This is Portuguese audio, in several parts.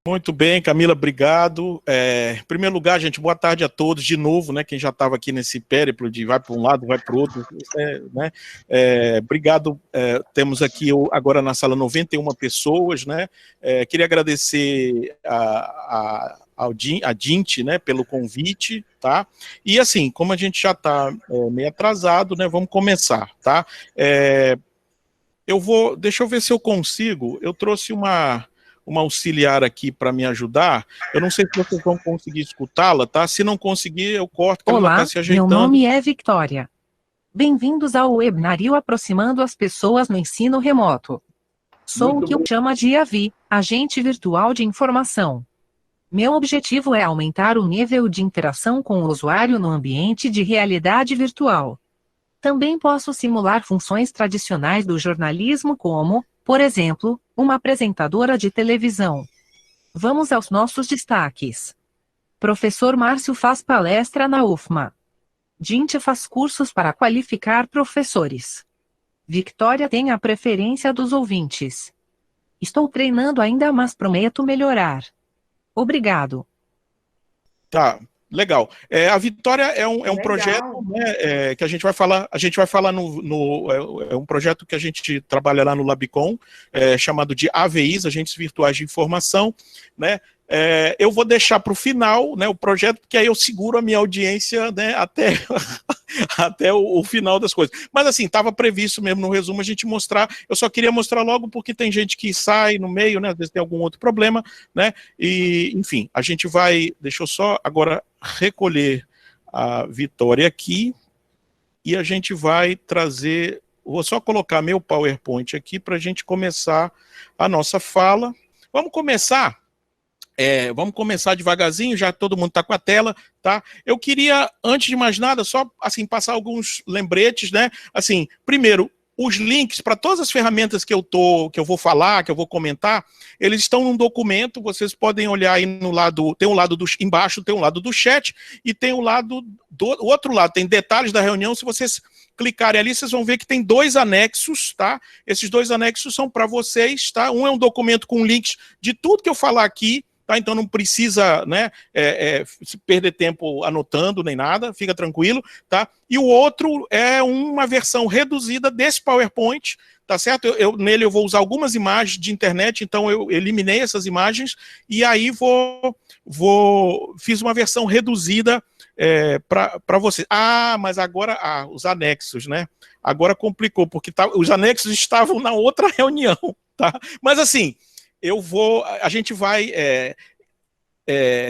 Muito bem, Camila, obrigado. Em primeiro lugar, gente, boa tarde a todos de novo, né? Quem já estava aqui nesse périplo de vai para um lado, vai para o outro, né? Obrigado. Temos aqui agora na sala 91 pessoas, né? Queria agradecer a Dint, né, pelo convite, tá? E assim, como a gente já está meio atrasado, né? Vamos começar, tá? Deixa eu ver se eu consigo. Eu trouxe uma auxiliar aqui para me ajudar. Eu não sei se vocês vão conseguir escutá-la, tá? Se não conseguir, eu corto, que ela já está se ajeitando. Meu nome é Victoria. Bem-vindos ao webinário Aproximando as Pessoas no Ensino Remoto. Sou o que eu chamo de AVI, Agente Virtual de Informação. Meu objetivo é aumentar o nível de interação com o usuário no ambiente de realidade virtual. Também posso simular funções tradicionais do jornalismo como, por exemplo, uma apresentadora de televisão. Vamos aos nossos destaques. Professor Márcio faz palestra na UFMA. Dint faz cursos para qualificar professores. Victoria tem a preferência dos ouvintes. Estou treinando ainda, mas prometo melhorar. Obrigado. Tá. Legal. A Vitória é um projeto, né, que a gente vai falar é um projeto que a gente trabalha lá no Labicom, chamado de AVIs, Agentes Virtuais de Informação, né? Eu vou deixar para o final, né, o projeto, porque aí eu seguro a minha audiência, né, até o final das coisas. Mas assim, estava previsto mesmo no resumo a gente mostrar, eu só queria mostrar logo porque tem gente que sai no meio, né, às vezes tem algum outro problema, né, e enfim, a gente vai, deixa eu só agora recolher a Vitória aqui, e a gente vai trazer, vou só colocar meu PowerPoint aqui para a gente começar a nossa fala. Vamos começar devagarzinho, já todo mundo está com a tela, tá? Eu queria, antes de mais nada, só assim, passar alguns lembretes, né? Assim, primeiro, os links para todas as ferramentas que eu vou falar, que eu vou comentar, eles estão num documento, vocês podem olhar aí no lado, tem um lado embaixo, tem um lado do chat, e tem o lado o outro lado, tem detalhes da reunião. Se vocês clicarem ali, vocês vão ver que tem 2 anexos, tá? Esses 2 anexos são para vocês, tá? Um é um documento com links de tudo que eu falar aqui, tá? Então não precisa, né, perder tempo anotando nem nada, fica tranquilo, tá? E o outro é uma versão reduzida desse PowerPoint, tá certo? Nele eu vou usar algumas imagens de internet, então eu eliminei essas imagens e aí fiz uma versão reduzida para você. Mas agora, os anexos, né? Agora complicou, porque os anexos estavam na outra reunião, tá? Mas assim, a gente vai,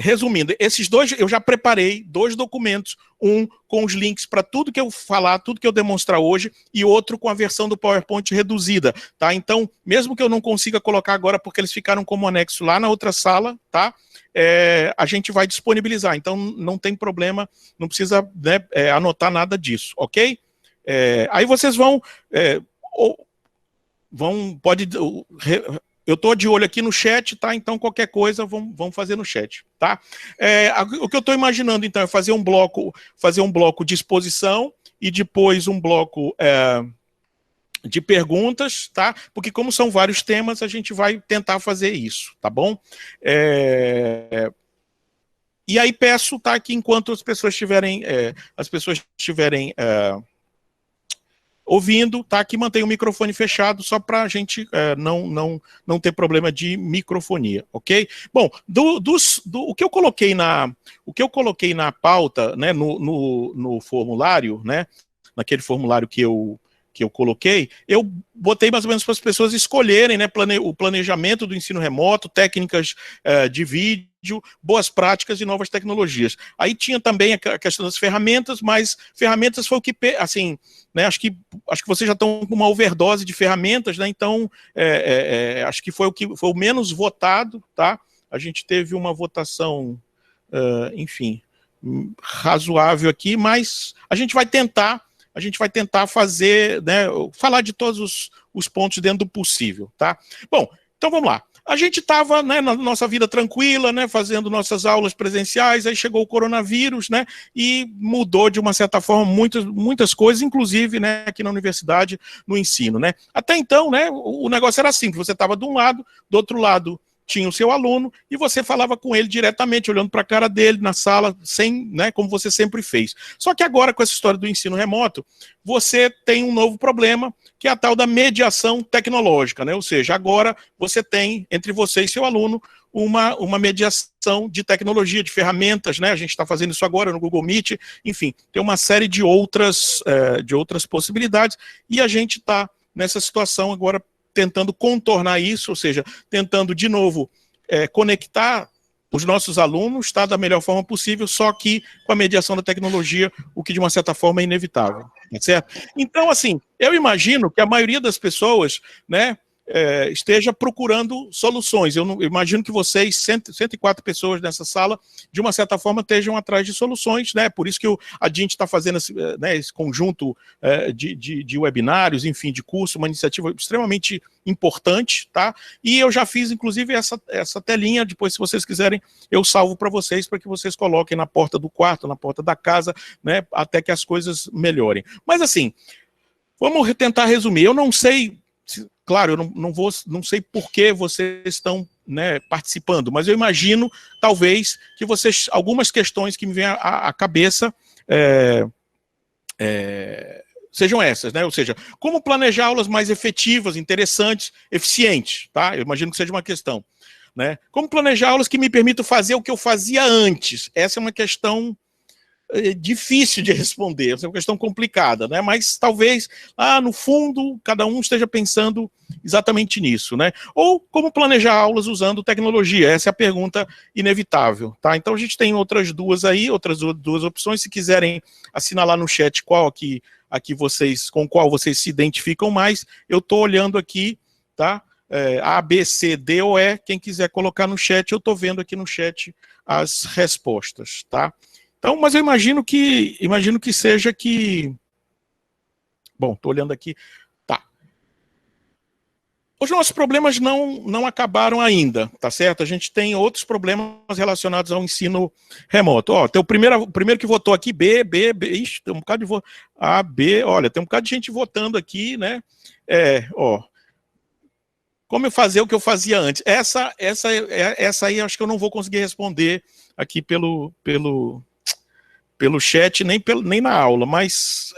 resumindo, esses 2, eu já preparei 2 documentos, um com os links para tudo que eu falar, tudo que eu demonstrar hoje, e outro com a versão do PowerPoint reduzida, tá? Então, mesmo que eu não consiga colocar agora, porque eles ficaram como anexo lá na outra sala, tá? A gente vai disponibilizar, então não tem problema, não precisa, né, anotar nada disso, ok? Aí vocês eu estou de olho aqui no chat, tá? Então, qualquer coisa, vamos fazer no chat, tá? O que eu estou imaginando, então, é fazer um bloco de exposição e depois um bloco de perguntas, tá? Porque como são vários temas, a gente vai tentar fazer isso, tá bom? E aí peço, tá, que enquanto as pessoas estiverem ouvindo, tá? Que mantenha o microfone fechado, só para a gente não ter problema de microfonia, ok? Bom, o que eu coloquei na pauta, né, no formulário, né, naquele formulário que eu coloquei, eu botei mais ou menos para as pessoas escolherem, né, o planejamento do ensino remoto, técnicas de vídeo, boas práticas e novas tecnologias. Aí tinha também a questão das ferramentas, mas ferramentas foi o que, assim, né, acho que vocês já estão com uma overdose de ferramentas, né, então acho que foi o menos votado, tá? A gente teve uma votação, enfim, razoável aqui, mas a gente vai tentar fazer, né, falar de todos os pontos dentro do possível, tá? Bom, então vamos lá. A gente estava, né, na nossa vida tranquila, né, fazendo nossas aulas presenciais, aí chegou o coronavírus, né, e mudou de uma certa forma muitas coisas, inclusive, né, aqui na universidade, no ensino, né. Até então, né, o negócio era simples, você estava de um lado, do outro lado tinha o seu aluno e você falava com ele diretamente, olhando para a cara dele na sala, sem, né, como você sempre fez. Só que agora, com essa história do ensino remoto, você tem um novo problema, que é a tal da mediação tecnológica, né? Ou seja, agora você tem, entre você e seu aluno, uma mediação de tecnologia, de ferramentas, né? A gente está fazendo isso agora no Google Meet, enfim, tem uma série de outras possibilidades, e a gente está nessa situação agora tentando contornar isso, ou seja, tentando de novo conectar os nossos alunos, tá, da melhor forma possível, só que com a mediação da tecnologia, o que de uma certa forma é inevitável, tá certo? Então, assim, eu imagino que a maioria das pessoas, né, esteja procurando soluções. Eu imagino que vocês, 104 pessoas nessa sala, de uma certa forma, estejam atrás de soluções, né? Por isso que a DINT está fazendo esse conjunto de webinários, enfim, de curso, uma iniciativa extremamente importante, tá? E eu já fiz, inclusive, essa telinha, depois, se vocês quiserem, eu salvo para que vocês coloquem na porta do quarto, na porta da casa, né? Até que as coisas melhorem. Mas, assim, vamos tentar resumir. Eu não sei... Claro, eu não sei por que vocês estão, né, participando, mas eu imagino, talvez, que algumas questões que me vêm à cabeça sejam essas, né? Ou seja, como planejar aulas mais efetivas, interessantes, eficientes, tá? Eu imagino que seja uma questão, né? Como planejar aulas que me permitam fazer o que eu fazia antes? Essa é uma questão difícil de responder, essa é uma questão complicada, né? Mas talvez, no fundo, cada um esteja pensando exatamente nisso, né? Ou como planejar aulas usando tecnologia, essa é a pergunta inevitável, tá? Então a gente tem outras duas opções, se quiserem assinalar no chat com qual vocês se identificam mais, eu estou olhando aqui, tá? A, B, C, D ou E, quem quiser colocar no chat, eu estou vendo aqui no chat as respostas, tá? Então, mas eu imagino que seja que... Bom, estou olhando aqui. Tá. Os nossos problemas não acabaram ainda, tá certo? A gente tem outros problemas relacionados ao ensino remoto. Ó, tem o primeiro que votou aqui, B, ixi, tem um bocado de voto. A, B, olha, tem um bocado de gente votando aqui, né? Como eu fazer o que eu fazia antes? Essa aí acho que eu não vou conseguir responder aqui pelo chat, nem na aula, mas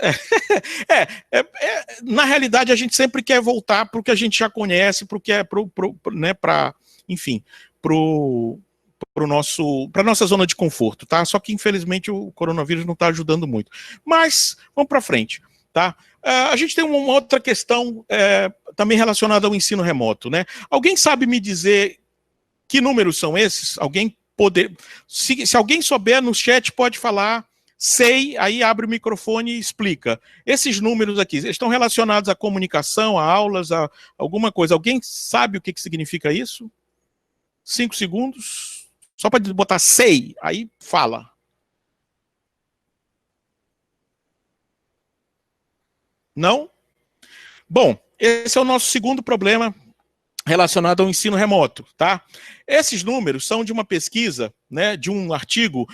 na realidade a gente sempre quer voltar para o que a gente já conhece, para o que é, né, enfim, para nossa zona de conforto, tá? Só que infelizmente o coronavírus não está ajudando muito. Mas vamos para frente, tá? A gente tem uma outra questão também relacionada ao ensino remoto, né? Alguém sabe me dizer que números são esses? Se alguém souber no chat, pode falar. Sei, aí abre o microfone e explica. Esses números aqui, estão relacionados à comunicação, a aulas, a alguma coisa. Alguém sabe o que significa isso? 5 segundos. Só para botar sei, aí fala. Não? Bom, esse é o nosso segundo problema relacionado ao ensino remoto, tá? Esses números são de uma pesquisa, né, de um artigo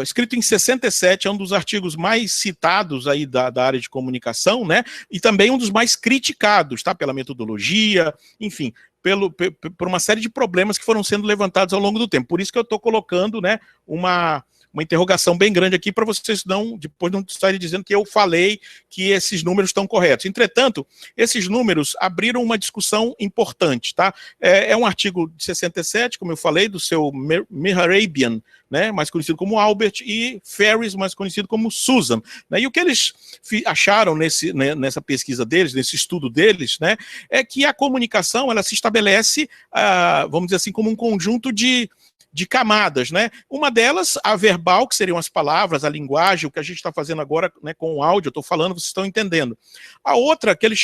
escrito em 67, é um dos artigos mais citados aí da área de comunicação, né, e também um dos mais criticados, tá, pela metodologia, enfim, por uma série de problemas que foram sendo levantados ao longo do tempo. Por isso que eu estou colocando, né, uma interrogação bem grande aqui para vocês depois não estarem dizendo que eu falei que esses números estão corretos. Entretanto, esses números abriram uma discussão importante, tá? É um artigo de 67, como eu falei, do seu Mehrabian, né, mais conhecido como Albert, e Ferris, mais conhecido como Susan, né? E o que eles acharam nessa pesquisa deles, nesse estudo deles, né, é que a comunicação, ela se estabelece, vamos dizer assim, como um conjunto de camadas, né? Uma delas, a verbal, que seriam as palavras, a linguagem, o que a gente está fazendo agora, né, com o áudio, eu estou falando, vocês estão entendendo. A outra, que eles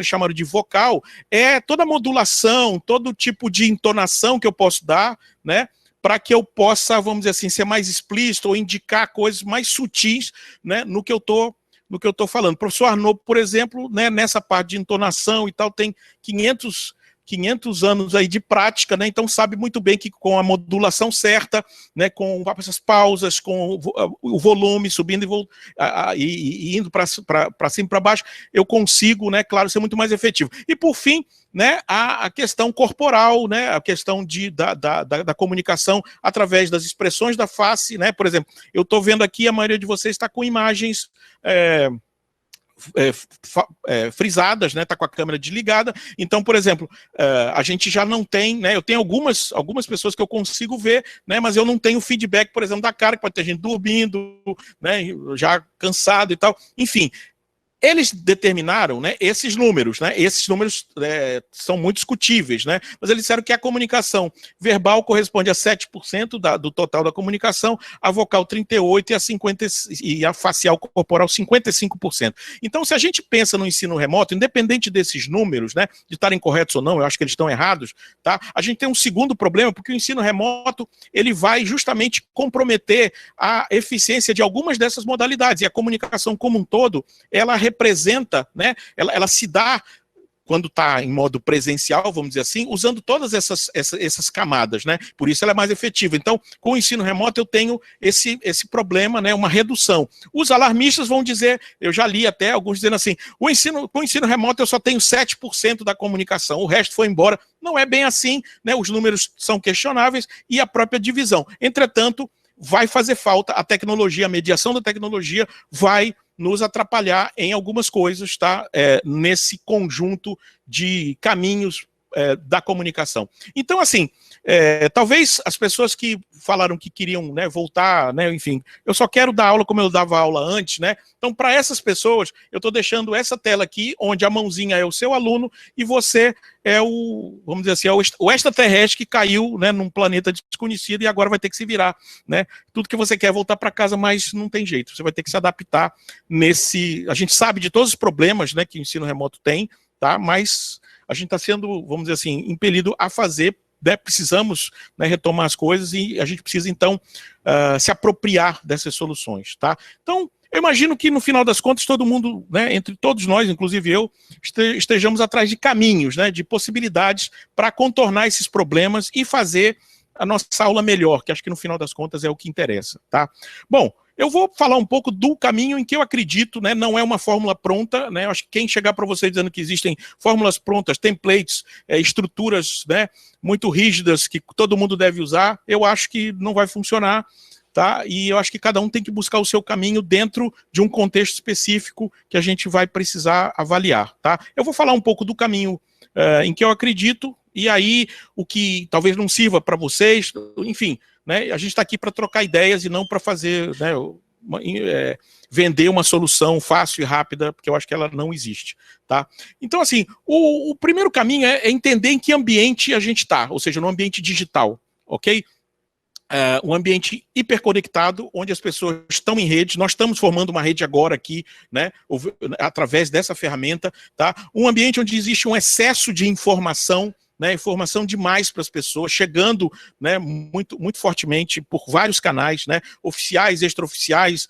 chamaram de vocal, é toda a modulação, todo tipo de entonação que eu posso dar, né, para que eu possa, vamos dizer assim, ser mais explícito ou indicar coisas mais sutis, né, no que eu estou falando. O professor Arnaud, por exemplo, né, nessa parte de entonação e tal, tem 500 500 anos aí de prática, né? Então sabe muito bem que com a modulação certa, né, com essas pausas, com o volume subindo e indo para cima e para baixo, eu consigo, né, claro, ser muito mais efetivo. E por fim, né, a questão corporal, né, a questão da comunicação através das expressões da face, né? Por exemplo, eu estou vendo aqui, a maioria de vocês está com imagens frisadas, né? Tá com a câmera desligada. Então, por exemplo, a gente já não tem, né? Eu tenho algumas pessoas que eu consigo ver, né? Mas eu não tenho feedback, por exemplo, da cara, que pode ter gente dormindo, né? Já cansado e tal. Enfim. Eles determinaram, né, esses números, né? Esses números são muito discutíveis, né? Mas eles disseram que a comunicação verbal corresponde a 7% do total da comunicação, a vocal 38% e a facial corporal 55%. Então, se a gente pensa no ensino remoto, independente desses números, né, de estarem corretos ou não, eu acho que eles estão errados, tá? A gente tem um segundo problema, porque o ensino remoto, ele vai justamente comprometer a eficiência de algumas dessas modalidades, e a comunicação como um todo, ela representa, né, ela se dá quando está em modo presencial, vamos dizer assim, usando todas essas camadas, né? Por isso ela é mais efetiva. Então, com o ensino remoto eu tenho esse problema, né? Uma redução. Os alarmistas vão dizer, eu já li até alguns dizendo assim, com o ensino remoto eu só tenho 7% da comunicação, o resto foi embora. Não é bem assim, né? Os números são questionáveis e a própria divisão. Entretanto, vai fazer falta a tecnologia, a mediação da tecnologia vai nos atrapalhar em algumas coisas, tá? Nesse conjunto de caminhos da comunicação. Então, assim, talvez as pessoas que falaram que queriam, né, voltar, né, enfim, eu só quero dar aula como eu dava aula antes, né? Então, para essas pessoas, eu estou deixando essa tela aqui, onde a mãozinha é o seu aluno e você é vamos dizer assim, o extraterrestre que caiu, né, num planeta desconhecido e agora vai ter que se virar, né? Tudo que você quer é voltar para casa, mas não tem jeito, você vai ter que se adaptar a gente sabe de todos os problemas, né, que o ensino remoto tem, tá? Mas a gente está sendo, vamos dizer assim, impelido a fazer, né? Precisamos, né, retomar as coisas e a gente precisa, então, se apropriar dessas soluções, tá? Então, eu imagino que, no final das contas, todo mundo, né, entre todos nós, inclusive eu, estejamos atrás de caminhos, né, de possibilidades para contornar esses problemas e fazer a nossa aula melhor, que acho que, no final das contas, é o que interessa, tá? Bom, eu vou falar um pouco do caminho em que eu acredito, né? Não é uma fórmula pronta, né? Eu acho que quem chegar para você dizendo que existem fórmulas prontas, templates, estruturas, né, muito rígidas que todo mundo deve usar, eu acho que não vai funcionar, tá? E eu acho que cada um tem que buscar o seu caminho dentro de um contexto específico que a gente vai precisar avaliar, tá? Eu vou falar um pouco do caminho em que eu acredito, e aí o que talvez não sirva para vocês, enfim, né, a gente está aqui para trocar ideias e não para fazer, né, vender uma solução fácil e rápida, porque eu acho que ela não existe, tá? Então, assim, o primeiro caminho é entender em que ambiente a gente está, ou seja, no ambiente digital, ok? Um ambiente hiperconectado, onde as pessoas estão em rede, nós estamos formando uma rede agora aqui, né, através dessa ferramenta, tá? Um ambiente onde existe um excesso de informação, né, informação demais para as pessoas, chegando, né, muito, muito fortemente por vários canais, né, oficiais, extraoficiais,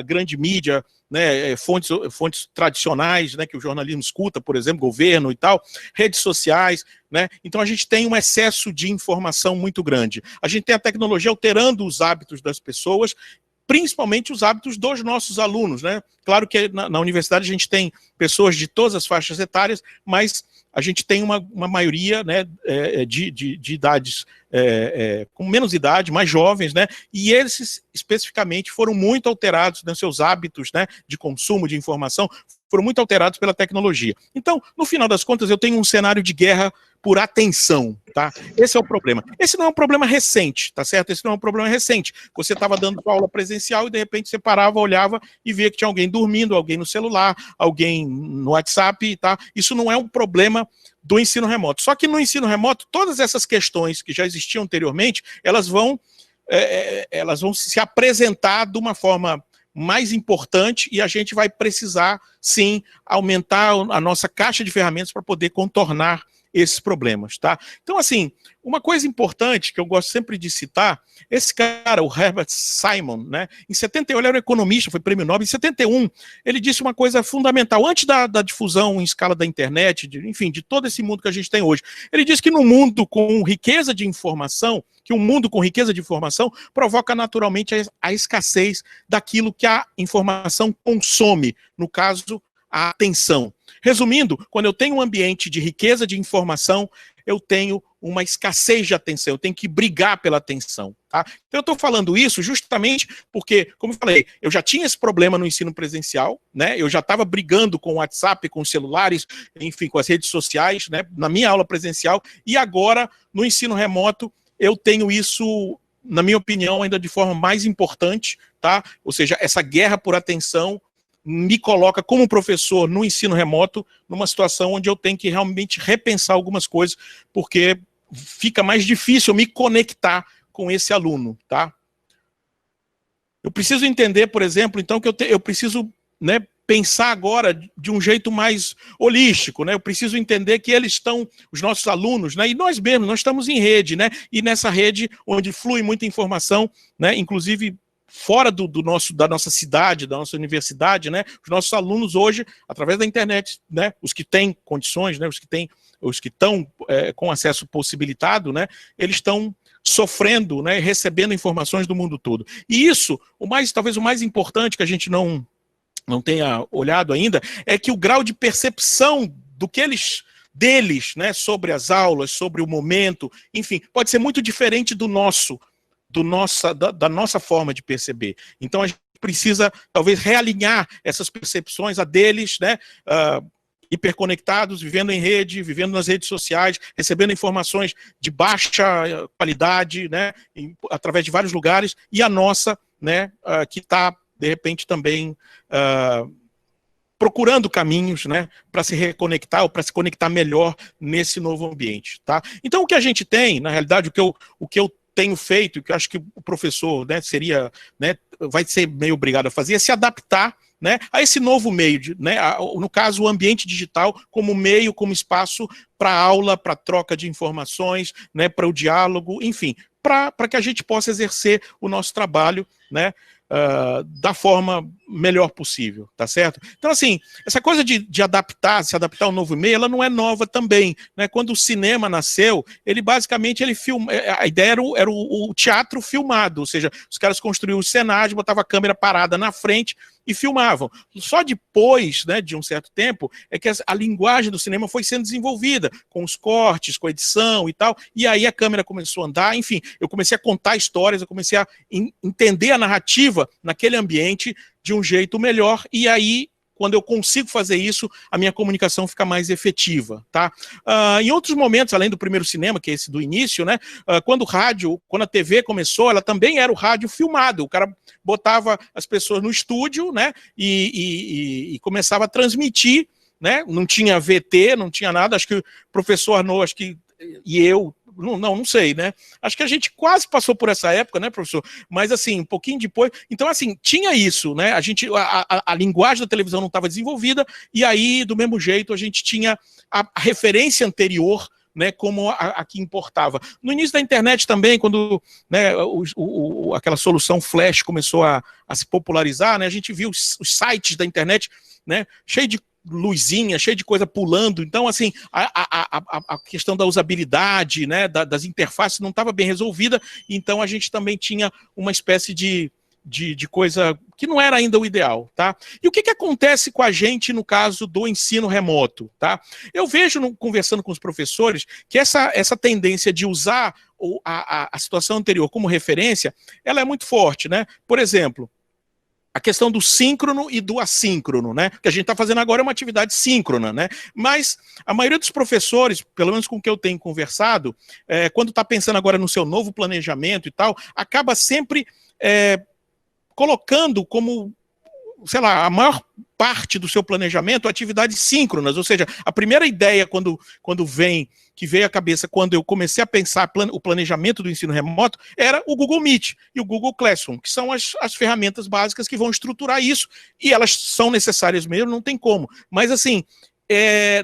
grande mídia, né, fontes tradicionais, né, que o jornalismo escuta, por exemplo, governo e tal, redes sociais, né? Então a gente tem um excesso de informação muito grande. A gente tem a tecnologia alterando os hábitos das pessoas, principalmente os hábitos dos nossos alunos, né? Claro que na universidade a gente tem pessoas de todas as faixas etárias, mas a gente tem uma maioria, né, de idades com menos idade, mais jovens, né, e eles especificamente foram muito alterados, né, seus hábitos, né, de consumo de informação foram muito alterados pela tecnologia. Então, no final das contas, eu tenho um cenário de guerra por atenção, tá? Esse é o problema. Esse não é um problema recente, tá certo? Esse não é um problema recente. Você estava dando aula presencial e, de repente, você parava, olhava e via que tinha alguém dormindo, alguém no celular, alguém no WhatsApp, tá? Isso não é um problema do ensino remoto. Só que no ensino remoto, todas essas questões que já existiam anteriormente, elas vão se apresentar de uma forma mais importante e a gente vai precisar, sim, aumentar a nossa caixa de ferramentas para poder contornar esses problemas, tá? Então, assim, uma coisa importante que eu gosto sempre de citar, esse cara, o Herbert Simon, né, em 71, ele era um economista, foi prêmio Nobel, em 71, ele disse uma coisa fundamental, antes da difusão em escala da internet, enfim, de todo esse mundo que a gente tem hoje. Ele disse que no mundo com riqueza de informação, que um mundo com riqueza de informação provoca naturalmente a escassez daquilo que a informação consome, no caso, a atenção. Resumindo, quando eu tenho um ambiente de riqueza de informação, eu tenho uma escassez de atenção, eu tenho que brigar pela atenção. Tá? Então eu estou falando isso justamente porque, como eu falei, eu já tinha esse problema no ensino presencial, né? Eu já estava brigando com o WhatsApp, com os celulares, enfim, com as redes sociais, né? Na minha aula presencial, e agora, no ensino remoto, eu tenho isso, na minha opinião, ainda de forma mais importante, tá? Ou seja, essa guerra por atenção me coloca como professor no ensino remoto numa situação onde eu tenho que realmente repensar algumas coisas, porque fica mais difícil me conectar com esse aluno, tá? Eu preciso entender, por exemplo, então, que eu preciso, né, pensar agora de um jeito mais holístico, né? Eu preciso entender que eles estão, os nossos alunos, né, e nós mesmos, nós estamos em rede, né? E nessa rede onde flui muita informação, né, inclusive fora da nossa cidade, da nossa universidade, né? Os nossos alunos hoje, através da internet, né, os que têm condições, né, os que estão com acesso possibilitado, né, eles estão sofrendo, né, recebendo informações do mundo todo. E isso, talvez o mais importante que a gente não tenha olhado ainda, é que o grau de percepção do que deles, né, sobre as aulas, sobre o momento, enfim, pode ser muito diferente da nossa forma de perceber. Então a gente precisa, talvez, realinhar essas percepções a deles, né, hiperconectados, vivendo em rede, vivendo nas redes sociais, recebendo informações de baixa qualidade, né, através de vários lugares, e a nossa, né, que está, de repente, também procurando caminhos, né, para se reconectar ou para se conectar melhor nesse novo ambiente, tá? Então o que a gente tem, na realidade, o que eu tenho feito, que eu acho que o professor, né, vai ser meio obrigado a fazer, é se adaptar, né, a esse novo meio, né, no caso o ambiente digital como meio, como espaço para aula, para troca de informações, né, para o diálogo, enfim, para que a gente possa exercer o nosso trabalho, né, da forma melhor possível, tá certo? Então, assim, essa coisa de se adaptar ao novo meio, ela não é nova também, né? Quando o cinema nasceu, ele basicamente, a ideia era o teatro filmado, ou seja, os caras construíam os cenários, botavam a câmera parada na frente e filmavam. Só depois, né, de um certo tempo, é que a linguagem do cinema foi sendo desenvolvida, com os cortes, com a edição e tal, e aí a câmera começou a andar, enfim, eu comecei a contar histórias, eu comecei a entender a narrativa naquele ambiente de um jeito melhor, e aí, quando eu consigo fazer isso, a minha comunicação fica mais efetiva, tá? Em outros momentos, além do primeiro cinema, que é esse do início, né, quando a TV começou, ela também era o rádio filmado, o cara botava as pessoas no estúdio, né, e começava a transmitir, né, não tinha VT, não tinha nada, acho que o professor Arnaud, e eu, não sei, né? Acho que a gente quase passou por essa época, né, professor? Mas, assim, um pouquinho depois... Então, assim, tinha isso, né? A linguagem da televisão não estava desenvolvida, e aí, do mesmo jeito, a gente tinha a referência anterior, né, como a que importava. No início da internet também, quando, né, aquela solução Flash começou a se popularizar, né, a gente viu os sites da internet, né, cheio de luzinha, cheio de coisa pulando. Então, assim, a questão da usabilidade, né, das interfaces não estava bem resolvida, então a gente também tinha uma espécie de coisa que não era ainda o ideal, tá? E o que acontece com a gente no caso do ensino remoto, tá? Eu vejo, conversando com os professores, que essa tendência de usar a situação anterior como referência, ela é muito forte, né? Por exemplo, a questão do síncrono e do assíncrono, né? O que a gente está fazendo agora é uma atividade síncrona, né? Mas a maioria dos professores, pelo menos com o que eu tenho conversado, quando está pensando agora no seu novo planejamento e tal, acaba sempre colocando como, sei lá, a maior parte do seu planejamento atividades síncronas, ou seja, a primeira ideia que veio à cabeça quando eu comecei a pensar o planejamento do ensino remoto era o Google Meet e o Google Classroom, que são as ferramentas básicas que vão estruturar isso, e elas são necessárias mesmo, não tem como. Mas, assim,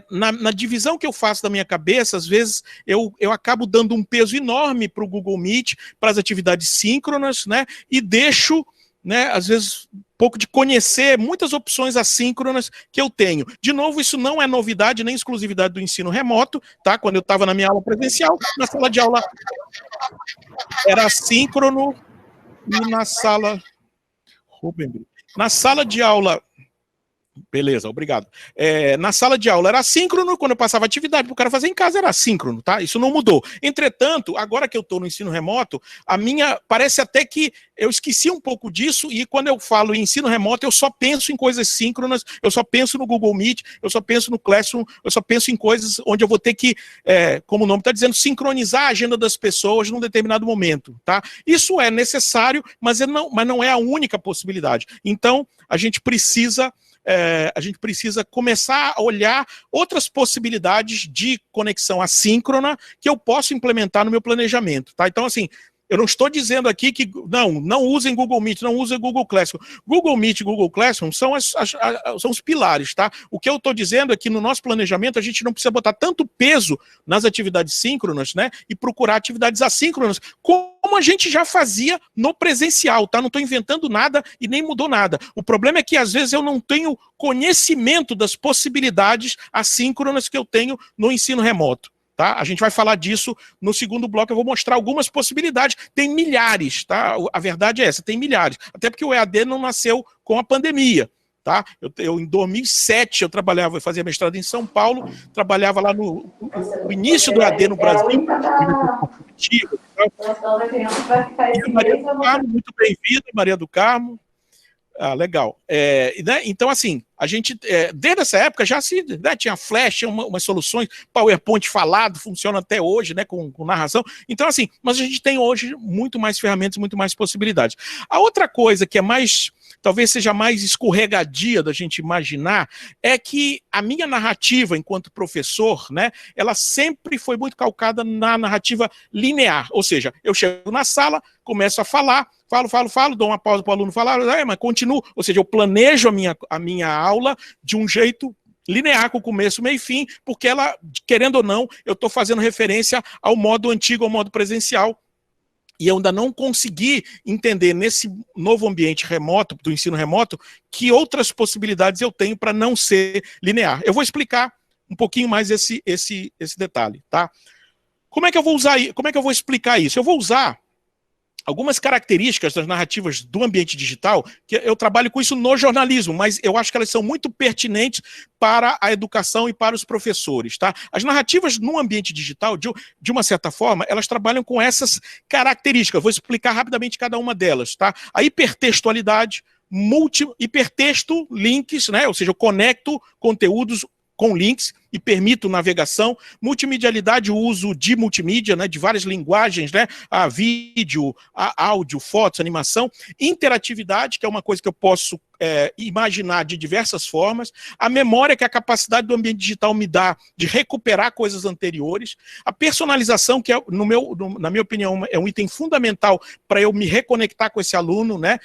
na divisão que eu faço da minha cabeça, às vezes eu acabo dando um peso enorme para o Google Meet, para as atividades síncronas, né, e deixo, né, às vezes, um pouco de conhecer muitas opções assíncronas que eu tenho. De novo, isso não é novidade nem exclusividade do ensino remoto, tá? Quando eu estava na minha aula presencial, na sala de aula era assíncrono, e na sala de aula. Beleza, obrigado. Na sala de aula era assíncrono, quando eu passava atividade para o cara fazer em casa era assíncrono, tá? Isso não mudou. Entretanto, agora que eu estou no ensino remoto, parece até que eu esqueci um pouco disso, e quando eu falo em ensino remoto, eu só penso em coisas síncronas, eu só penso no Google Meet, eu só penso no Classroom, eu só penso em coisas onde eu vou ter que, como o nome está dizendo, sincronizar a agenda das pessoas num determinado momento, tá? Isso é necessário, mas não é a única possibilidade. Então, a gente precisa começar a olhar outras possibilidades de conexão assíncrona que eu posso implementar no meu planejamento, tá? Então, assim, eu não estou dizendo aqui que não usem Google Meet, não usem Google Classroom. Google Meet e Google Classroom são os pilares, tá? O que eu estou dizendo é que no nosso planejamento a gente não precisa botar tanto peso nas atividades síncronas, né? E procurar atividades assíncronas, como a gente já fazia no presencial, tá? Não estou inventando nada e nem mudou nada. O problema é que às vezes eu não tenho conhecimento das possibilidades assíncronas que eu tenho no ensino remoto. Tá? A gente vai falar disso no segundo bloco, eu vou mostrar algumas possibilidades. Tem milhares, tá? A verdade é essa, tem milhares. Até porque o EAD não nasceu com a pandemia. Tá? Em 2007 eu fazia mestrado em São Paulo, trabalhava lá no início do EAD no Brasil. Maria do Carmo, muito bem-vinda, Maria do Carmo. Ah, legal. Né, então, assim, a gente, desde essa época, já tinha Flash, tinha umas soluções, PowerPoint falado, funciona até hoje, né, com narração. Então, assim, mas a gente tem hoje muito mais ferramentas, muito mais possibilidades. A outra coisa que talvez seja mais escorregadia da gente imaginar, é que a minha narrativa enquanto professor, né, ela sempre foi muito calcada na narrativa linear, ou seja, eu chego na sala, começo a falar, falo, dou uma pausa para o aluno falar, mas continuo, ou seja, eu planejo a minha aula de um jeito linear, com começo, meio e fim, porque ela, querendo ou não, eu estou fazendo referência ao modo antigo, ao modo presencial, e eu ainda não consegui entender nesse novo ambiente remoto, do ensino remoto, que outras possibilidades eu tenho para não ser linear. Eu vou explicar um pouquinho mais esse detalhe, tá? Como é que eu vou explicar isso? Eu vou usar algumas características das narrativas do ambiente digital, que eu trabalho com isso no jornalismo, mas eu acho que elas são muito pertinentes para a educação e para os professores, tá? As narrativas no ambiente digital, de uma certa forma, elas trabalham com essas características. Eu vou explicar rapidamente cada uma delas, tá? A hipertextualidade, hipertexto, links, né? Ou seja, eu conecto conteúdos com links e permito navegação, multimedialidade, o uso de multimídia, né, de várias linguagens, né, a vídeo, a áudio, fotos, animação, interatividade, que é uma coisa que eu posso imaginar de diversas formas, a memória, que é a capacidade do ambiente digital me dá de recuperar coisas anteriores, a personalização, que é, na minha opinião, é um item fundamental para eu me reconectar com esse aluno, né,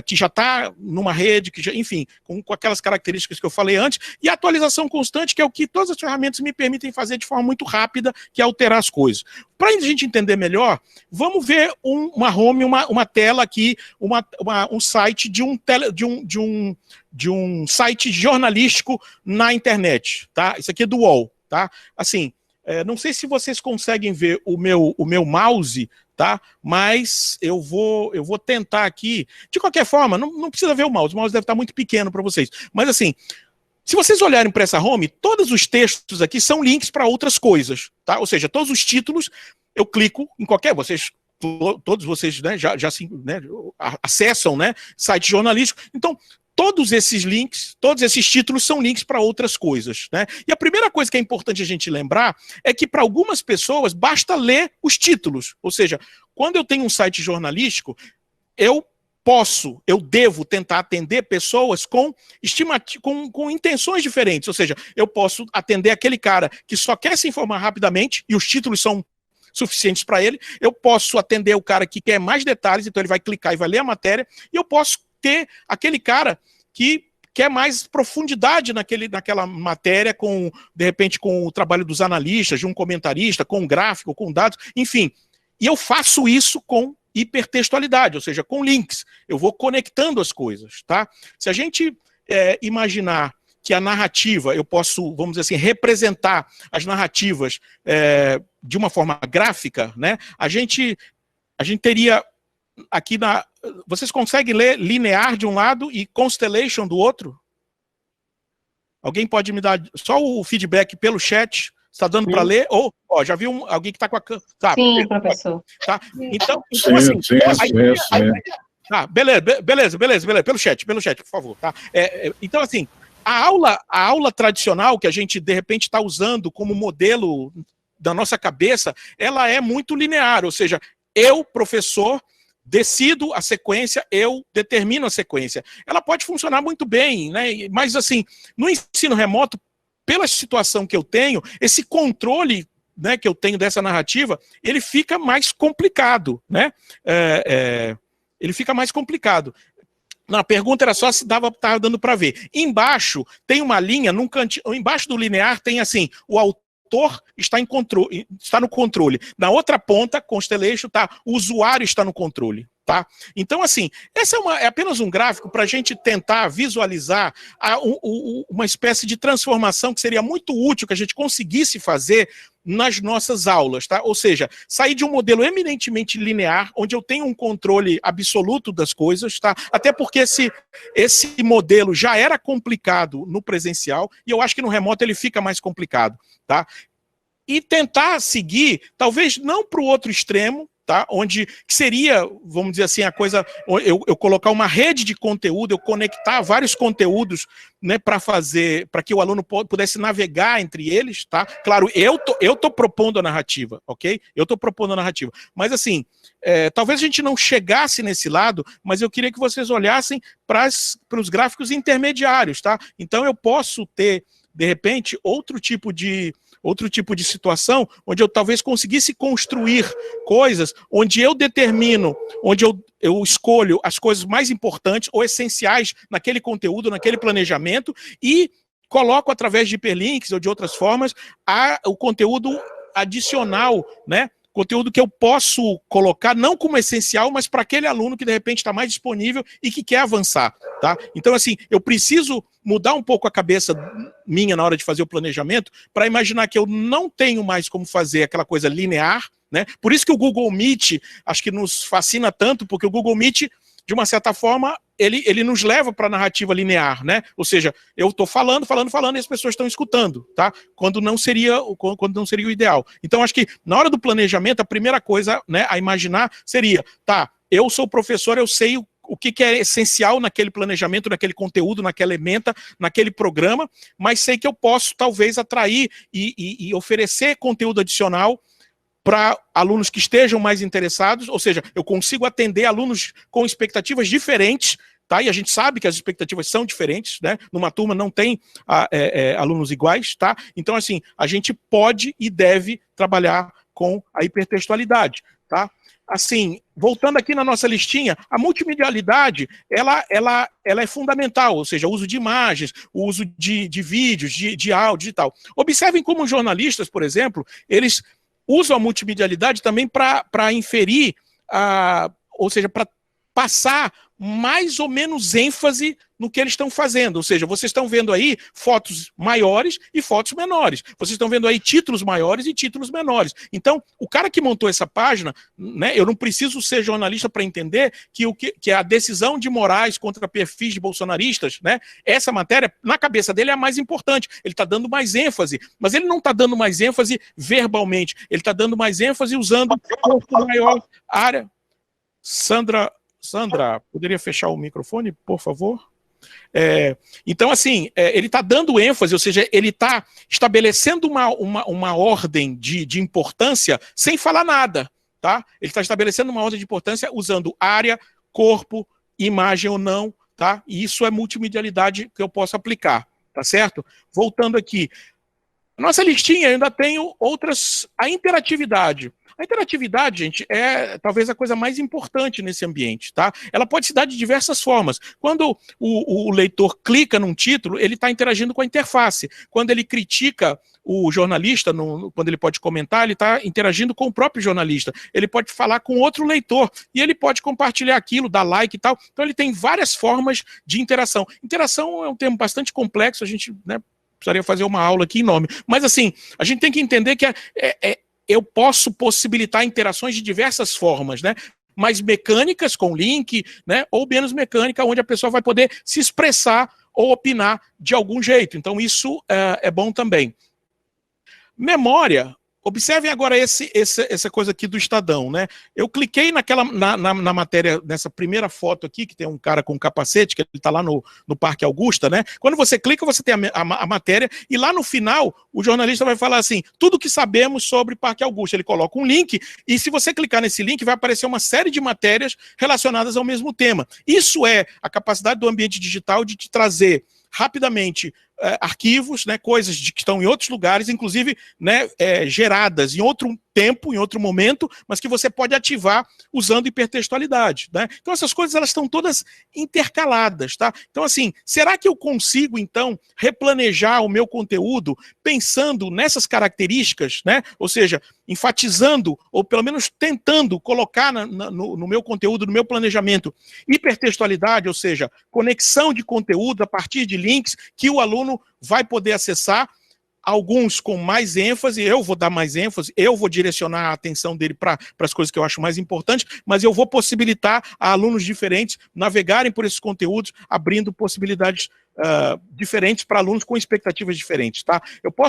que já está numa rede, enfim, com aquelas características que eu falei antes, e a atualização constante, que é o que todas as ferramentas me permitem fazer de forma muito rápida, que é alterar as coisas. Para a gente entender melhor, vamos ver uma home, uma tela aqui, um site de um site jornalístico na internet, tá? Isso aqui é do UOL, tá? Assim, não sei se vocês conseguem ver o meu mouse, tá? Mas eu vou tentar aqui. De qualquer forma, não precisa ver o mouse deve estar muito pequeno para vocês. Mas assim, se vocês olharem para essa home, todos os textos aqui são links para outras coisas, tá? Ou seja, todos os títulos, eu clico em qualquer, todos vocês, né, já né, acessam, né, site jornalístico. Então, todos esses links, todos esses títulos são links para outras coisas, né? E a primeira coisa que é importante a gente lembrar é que para algumas pessoas basta ler os títulos. Ou seja, quando eu tenho um site jornalístico, eu devo tentar atender pessoas com intenções diferentes. Ou seja, eu posso atender aquele cara que só quer se informar rapidamente e os títulos são suficientes para ele. Eu posso atender o cara que quer mais detalhes, então ele vai clicar e vai ler a matéria. E eu posso ter aquele cara que quer mais profundidade naquela matéria, de repente com o trabalho dos analistas, de um comentarista, com um gráfico, com dados, enfim. E eu faço isso com hipertextualidade, ou seja, com links. Eu vou conectando as coisas, tá? Se a gente imaginar que a narrativa, eu posso, vamos dizer assim, representar as narrativas de uma forma gráfica, né? A gente teria aqui vocês conseguem ler linear de um lado e constellation do outro? Alguém pode me dar só o feedback pelo chat? Está dando para ler? Ou, já vi alguém que está com a câmera. Tá, sim, professor. Tá? Então, assim, sim. Tá, beleza. Pelo chat, por favor. Tá? Então, assim, a aula tradicional que a gente, de repente, está usando como modelo da nossa cabeça, ela é muito linear, ou seja, eu, professor, decido a sequência, eu determino a sequência. Ela pode funcionar muito bem, né? Mas, assim, no ensino remoto, pela situação que eu tenho, esse controle, né, que eu tenho dessa narrativa, ele fica mais complicado, né? Ele fica mais complicado. Não, a pergunta era só se estava dando para ver. Embaixo tem uma linha, embaixo do linear tem assim, o autor está no controle. Na outra ponta, Constellation, o usuário está no controle. Tá? Então, assim, esse é apenas um gráfico para a gente tentar visualizar uma espécie de transformação que seria muito útil que a gente conseguisse fazer nas nossas aulas, tá? Ou seja, sair de um modelo eminentemente linear, onde eu tenho um controle absoluto das coisas, tá? Até porque esse modelo já era complicado no presencial, e eu acho que no remoto ele fica mais complicado, tá? E tentar seguir, talvez não para o outro extremo, tá? Onde seria, vamos dizer assim, a coisa, eu colocar uma rede de conteúdo, eu conectar vários conteúdos, né, para que o aluno pudesse navegar entre eles, tá? Claro, eu tô propondo a narrativa, ok? Eu tô propondo a narrativa. Mas assim, talvez a gente não chegasse nesse lado, mas eu queria que vocês olhassem para os gráficos intermediários, tá? Então eu posso ter, de repente, outro tipo de situação, onde eu talvez conseguisse construir coisas, onde eu determino, onde eu escolho as coisas mais importantes ou essenciais naquele conteúdo, naquele planejamento, e coloco através de hiperlinks ou de outras formas o conteúdo adicional, né? Conteúdo que eu posso colocar não como essencial, mas para aquele aluno que de repente está mais disponível e que quer avançar, tá? Então, assim, eu preciso mudar um pouco a cabeça minha na hora de fazer o planejamento para imaginar que eu não tenho mais como fazer aquela coisa linear, né? Por isso que o Google Meet, acho que nos fascina tanto, porque o Google Meet, de uma certa forma, ele nos leva para a narrativa linear, né? Ou seja, eu estou falando, e as pessoas estão escutando, tá? Quando não seria o ideal. Então, acho que na hora do planejamento, a primeira coisa, né, a imaginar seria, tá, eu sou professor, eu sei o que é essencial naquele planejamento, naquele conteúdo, naquela ementa, naquele programa, mas sei que eu posso, talvez, atrair e oferecer conteúdo adicional para alunos que estejam mais interessados, ou seja, eu consigo atender alunos com expectativas diferentes, tá? E a gente sabe que as expectativas são diferentes, né? Numa turma não tem alunos iguais, tá? Então, assim, a gente pode e deve trabalhar com a hipertextualidade, tá? Assim, voltando aqui na nossa listinha, a multimedialidade, ela é fundamental, ou seja, o uso de imagens, o uso de vídeos, de áudio e tal. Observem como jornalistas, por exemplo, eles usam a multimedialidade também para inferir, ou seja, para passar mais ou menos ênfase no que eles estão fazendo. Ou seja, vocês estão vendo aí fotos maiores e fotos menores. Vocês estão vendo aí títulos maiores e títulos menores. Então, o cara que montou essa página, né, eu não preciso ser jornalista para entender que a decisão de Moraes contra perfis de bolsonaristas, né, essa matéria, na cabeça dele, é a mais importante. Ele está dando mais ênfase, mas ele não está dando mais ênfase verbalmente. Ele está dando mais ênfase usando a maior área. Sandra, poderia fechar o microfone, por favor? Então, assim, ele está dando ênfase, ou seja, ele está estabelecendo uma ordem de importância sem falar nada, tá? Ele está estabelecendo uma ordem de importância usando área, corpo, imagem ou não, tá? E isso é multimedialidade que eu posso aplicar, tá certo? Voltando aqui. Nossa listinha ainda tem outras, a interatividade. A interatividade, gente, é talvez a coisa mais importante nesse ambiente, tá? Ela pode se dar de diversas formas. Quando o leitor clica num título, ele está interagindo com a interface. Quando ele critica o jornalista, quando ele pode comentar, ele está interagindo com o próprio jornalista. Ele pode falar com outro leitor e ele pode compartilhar aquilo, dar like e tal. Então ele tem várias formas de interação. Interação é um termo bastante complexo, a gente, né, precisaria fazer uma aula aqui enorme. Mas assim, a gente tem que entender que eu posso possibilitar interações de diversas formas, né? Mais mecânicas com link, né? Ou menos mecânica, onde a pessoa vai poder se expressar ou opinar de algum jeito. Então isso é bom também. Memória. Observem agora essa coisa aqui do Estadão, né? Eu cliquei na matéria, nessa primeira foto aqui, que tem um cara com um capacete, que ele está lá no Parque Augusta, né? Quando você clica, você tem a matéria, e lá no final, o jornalista vai falar assim, tudo que sabemos sobre Parque Augusta. Ele coloca um link, e se você clicar nesse link, vai aparecer uma série de matérias relacionadas ao mesmo tema. Isso é a capacidade do ambiente digital de te trazer rapidamente arquivos, né, coisas que estão em outros lugares, inclusive, né, geradas em outro tempo, em outro momento, mas que você pode ativar usando hipertextualidade, né? Então essas coisas, elas estão todas intercaladas, tá? Então assim, será que eu consigo então replanejar o meu conteúdo pensando nessas características, né? Ou seja, enfatizando, ou pelo menos tentando colocar no meu conteúdo, no meu planejamento, hipertextualidade, ou seja, conexão de conteúdo a partir de links que o aluno vai poder acessar, alguns com mais ênfase, eu vou dar mais ênfase, eu vou direcionar a atenção dele para as coisas que eu acho mais importantes, mas eu vou possibilitar a alunos diferentes navegarem por esses conteúdos, abrindo possibilidades diferentes para alunos com expectativas diferentes, tá?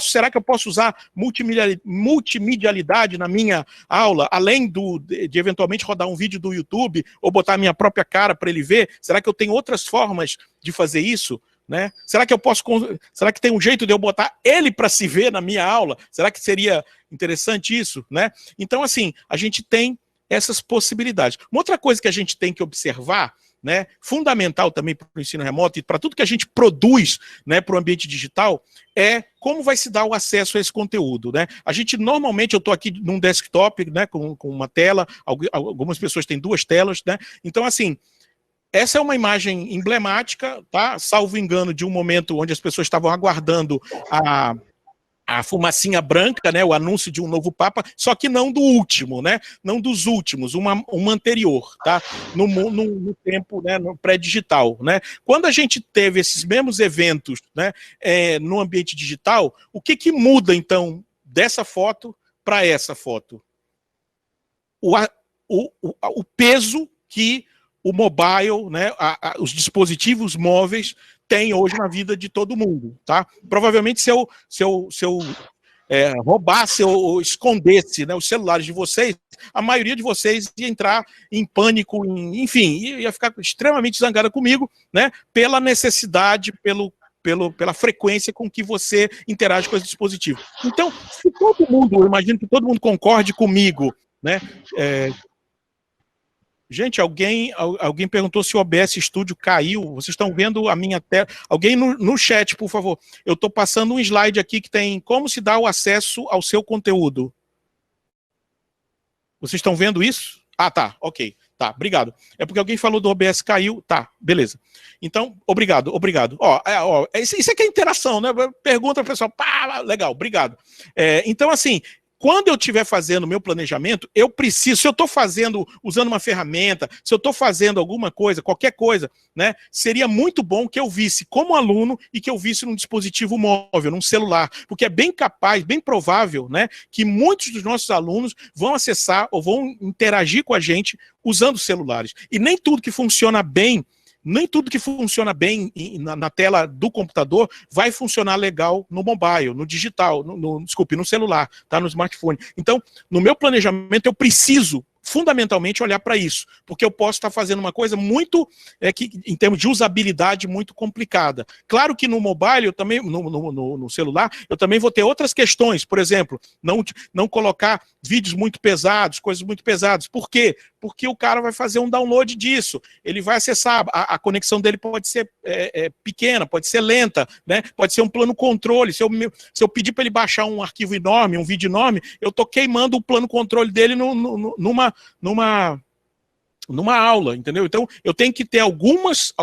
Será que eu posso usar multimedialidade na minha aula, além de eventualmente rodar um vídeo do YouTube, ou botar a minha própria cara para ele ver? Será que eu tenho outras formas de fazer isso? Né? Será que tem um jeito de eu botar ele para se ver na minha aula? Será que seria interessante isso? Né? Então, assim, a gente tem essas possibilidades. Uma outra coisa que a gente tem que observar, né, fundamental também para o ensino remoto e para tudo que a gente produz, né, para o ambiente digital, é como vai se dar o acesso a esse conteúdo. Né? A gente, normalmente, eu estou aqui num desktop, né, com uma tela, algumas pessoas têm duas telas, né? Então, assim, essa é uma imagem emblemática, tá? Salvo engano, de um momento onde as pessoas estavam aguardando a fumacinha branca, né? O anúncio de um novo Papa, só que não do último, né? Não dos últimos, uma anterior, tá? No tempo, né? No pré-digital, né? Quando a gente teve esses mesmos eventos, né? No ambiente digital, o que muda, então, dessa foto para essa foto? O peso que o mobile, né, os dispositivos móveis têm hoje na vida de todo mundo, tá? Provavelmente se eu roubasse ou escondesse, né, os celulares de vocês, a maioria de vocês ia entrar em pânico, enfim, ia ficar extremamente zangada comigo, né, pela necessidade, pela frequência com que você interage com esse dispositivo. Então, se todo mundo, eu imagino que todo mundo concorde comigo, né, gente, alguém perguntou se o OBS Studio caiu. Vocês estão vendo a minha tela? Alguém no chat, por favor. Eu estou passando um slide aqui que tem como se dá o acesso ao seu conteúdo. Vocês estão vendo isso? Ah, tá, ok. Tá, obrigado. É porque alguém falou do OBS caiu. Tá, beleza. Então, obrigado. Isso aqui é interação, né? Pergunta ao pessoal, pá, legal, obrigado. Então, assim, quando eu estiver fazendo o meu planejamento, eu preciso, se eu estou usando uma ferramenta, se eu estou fazendo alguma coisa, qualquer coisa, né, seria muito bom que eu visse como aluno e que eu visse num dispositivo móvel, num celular, porque é bem capaz, bem provável, né, que muitos dos nossos alunos vão acessar ou vão interagir com a gente usando celulares. E nem tudo que funciona bem na tela do computador vai funcionar legal no mobile, no digital, no celular, tá? No smartphone. Então, no meu planejamento, eu preciso fundamentalmente olhar para isso, porque eu posso estar fazendo uma coisa muito, que, em termos de usabilidade, muito complicada. Claro que no mobile, eu também, no celular, eu também vou ter outras questões, por exemplo, não colocar vídeos muito pesados, coisas muito pesadas. Por quê? Porque o cara vai fazer um download disso, ele vai acessar, a conexão dele pode ser pequena, pode ser lenta, né? Pode ser um plano controle. Se eu pedir para ele baixar um arquivo enorme, um vídeo enorme, eu estou queimando o plano controle dele numa aula, entendeu? Então, eu tenho que ter algumas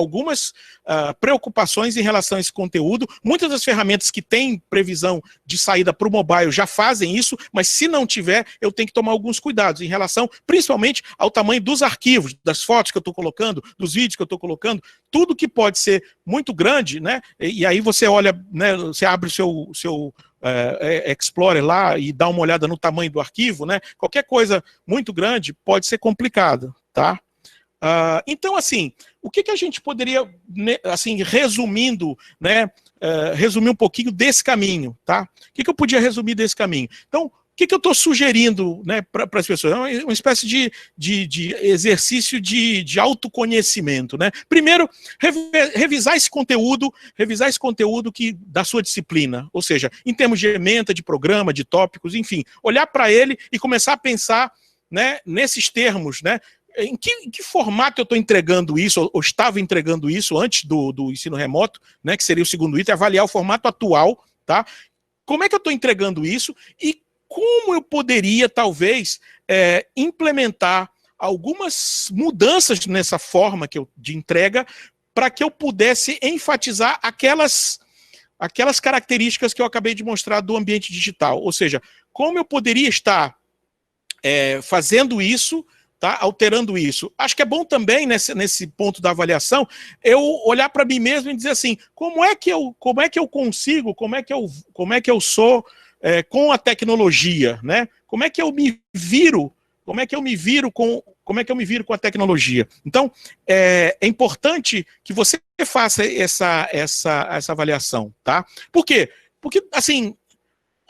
preocupações em relação a esse conteúdo. Muitas das ferramentas que têm previsão de saída para o mobile já fazem isso, mas se não tiver, eu tenho que tomar alguns cuidados em relação, principalmente, ao tamanho dos arquivos, das fotos que eu estou colocando, dos vídeos que eu estou colocando, tudo que pode ser muito grande, né? E aí você olha, né? Você abre o seu Explorer lá e dá uma olhada no tamanho do arquivo, né? Qualquer coisa muito grande pode ser complicada, tá? Então, assim, o que a gente poderia, né, assim, resumindo, né, resumir um pouquinho desse caminho, tá? O que eu podia resumir desse caminho? Então, o que eu estou sugerindo, né, para as pessoas? É uma espécie de exercício de autoconhecimento, né? Primeiro, revisar esse conteúdo da sua disciplina, ou seja, em termos de ementa, de programa, de tópicos, enfim, olhar para ele e começar a pensar, né, nesses termos, né? Em que formato eu estou entregando isso, ou estava entregando isso antes do ensino remoto, né, que seria o segundo item, avaliar o formato atual, tá? Como é que eu estou entregando isso e como eu poderia, talvez, implementar algumas mudanças nessa forma de entrega para que eu pudesse enfatizar aquelas características que eu acabei de mostrar do ambiente digital. Ou seja, como eu poderia estar fazendo isso, tá? Alterando isso. Acho que é bom também, nesse ponto da avaliação, eu olhar para mim mesmo e dizer assim, como é que eu consigo, como é que eu sou com a tecnologia, né? Como é que eu me viro com a tecnologia? Então, é importante que você faça essa avaliação, tá? Por quê? Porque, assim,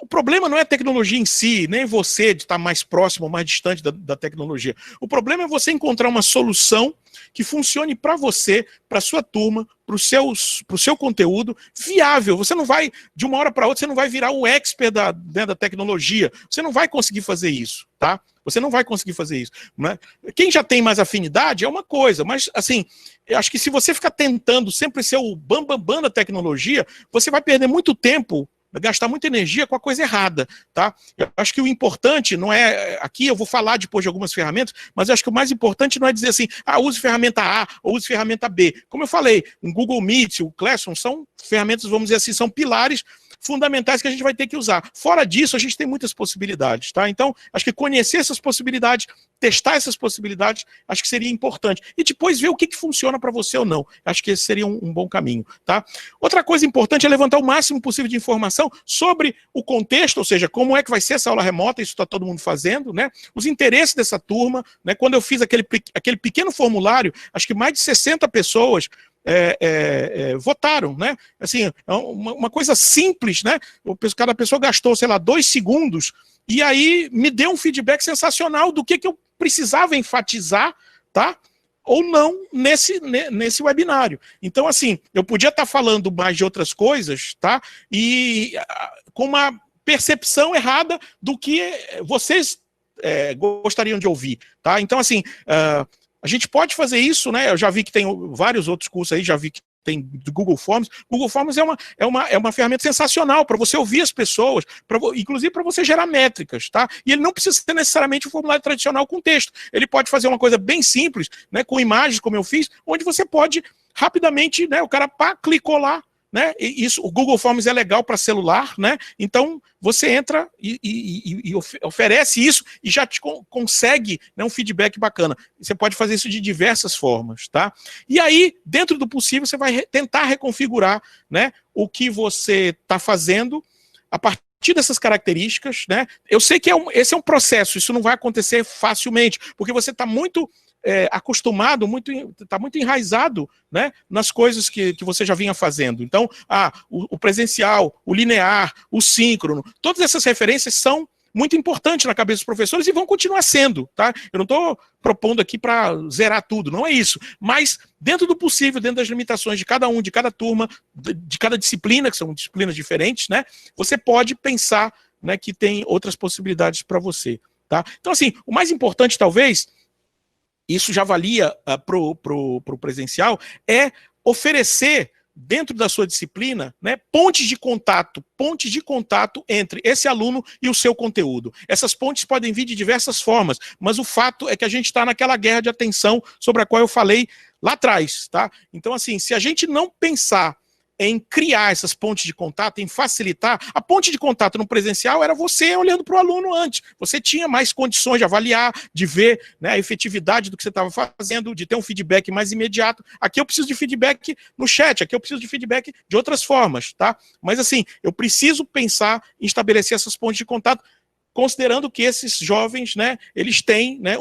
o problema não é a tecnologia em si, nem você de estar mais próximo ou mais distante da tecnologia. O problema é você encontrar uma solução que funcione para você, para a sua turma, para o seu conteúdo, viável. Você não vai, de uma hora para outra, você não vai virar um expert da tecnologia. Você não vai conseguir fazer isso, tá? Você não vai conseguir fazer isso, né? Quem já tem mais afinidade é uma coisa, mas, assim, eu acho que se você ficar tentando sempre ser o bam da tecnologia, você vai perder muito tempo, gastar muita energia com a coisa errada, tá? Eu acho que o importante não é, aqui eu vou falar depois de algumas ferramentas, mas eu acho que o mais importante não é dizer assim, use ferramenta A ou use ferramenta B. Como eu falei, o Google Meet, o Classroom são ferramentas, vamos dizer assim, são pilares fundamentais que a gente vai ter que usar. Fora disso, a gente tem muitas possibilidades, tá? Então, acho que conhecer essas possibilidades, testar essas possibilidades, acho que seria importante. E depois ver o que funciona para você ou não. Acho que esse seria um bom caminho, tá? Outra coisa importante é levantar o máximo possível de informação sobre o contexto, ou seja, como é que vai ser essa aula remota, isso está todo mundo fazendo, né? Os interesses dessa turma, né? Quando eu fiz aquele pequeno formulário, acho que mais de 60 pessoas votaram, né? Assim, uma coisa simples, né? Cada pessoa gastou, sei lá, 2 segundos e aí me deu um feedback sensacional do que eu precisava enfatizar, tá? Ou não nesse webinário. Então, assim, eu podia estar falando mais de outras coisas, tá? E com uma percepção errada do que vocês gostariam de ouvir, tá? Então, assim, a gente pode fazer isso, né? Eu já vi que tem vários outros cursos aí, já vi que tem do Google Forms. Google Forms é uma ferramenta sensacional para você ouvir as pessoas, inclusive para você gerar métricas, tá? E ele não precisa ser necessariamente um formulário tradicional com texto. Ele pode fazer uma coisa bem simples, né? Com imagens, como eu fiz, onde você pode rapidamente, né? O cara clicou lá, né? O Google Forms é legal para celular, né? Então você entra e oferece isso e já te consegue, né, um feedback bacana. Você pode fazer isso de diversas formas, tá? E aí, dentro do possível, você vai tentar reconfigurar, né, o que você está fazendo a partir dessas características, né? Eu sei que esse é um processo, isso não vai acontecer facilmente, porque você está muito acostumado, está muito enraizado, né, nas coisas que você já vinha fazendo. Então, o presencial, o linear, o síncrono, todas essas referências são muito importante na cabeça dos professores e vão continuar sendo, tá? Eu não estou propondo aqui para zerar tudo, não é isso. Mas, dentro do possível, dentro das limitações de cada um, de cada turma, de cada disciplina, que são disciplinas diferentes, né? Você pode pensar, né, que tem outras possibilidades para você, tá? Então, assim, o mais importante, talvez, isso já valia pro presencial, é oferecer dentro da sua disciplina, né, pontes de contato entre esse aluno e o seu conteúdo. Essas pontes podem vir de diversas formas, mas o fato é que a gente está naquela guerra de atenção sobre a qual eu falei lá atrás, tá? Então, assim, se a gente não pensar em criar essas pontes de contato, em facilitar, a ponte de contato no presencial era você olhando para o aluno antes, você tinha mais condições de avaliar, de ver, né, a efetividade do que você estava fazendo, de ter um feedback mais imediato. Aqui eu preciso de feedback no chat, aqui eu preciso de feedback de outras formas, tá? Mas assim, eu preciso pensar em estabelecer essas pontes de contato, considerando que esses jovens, né, eles têm, né,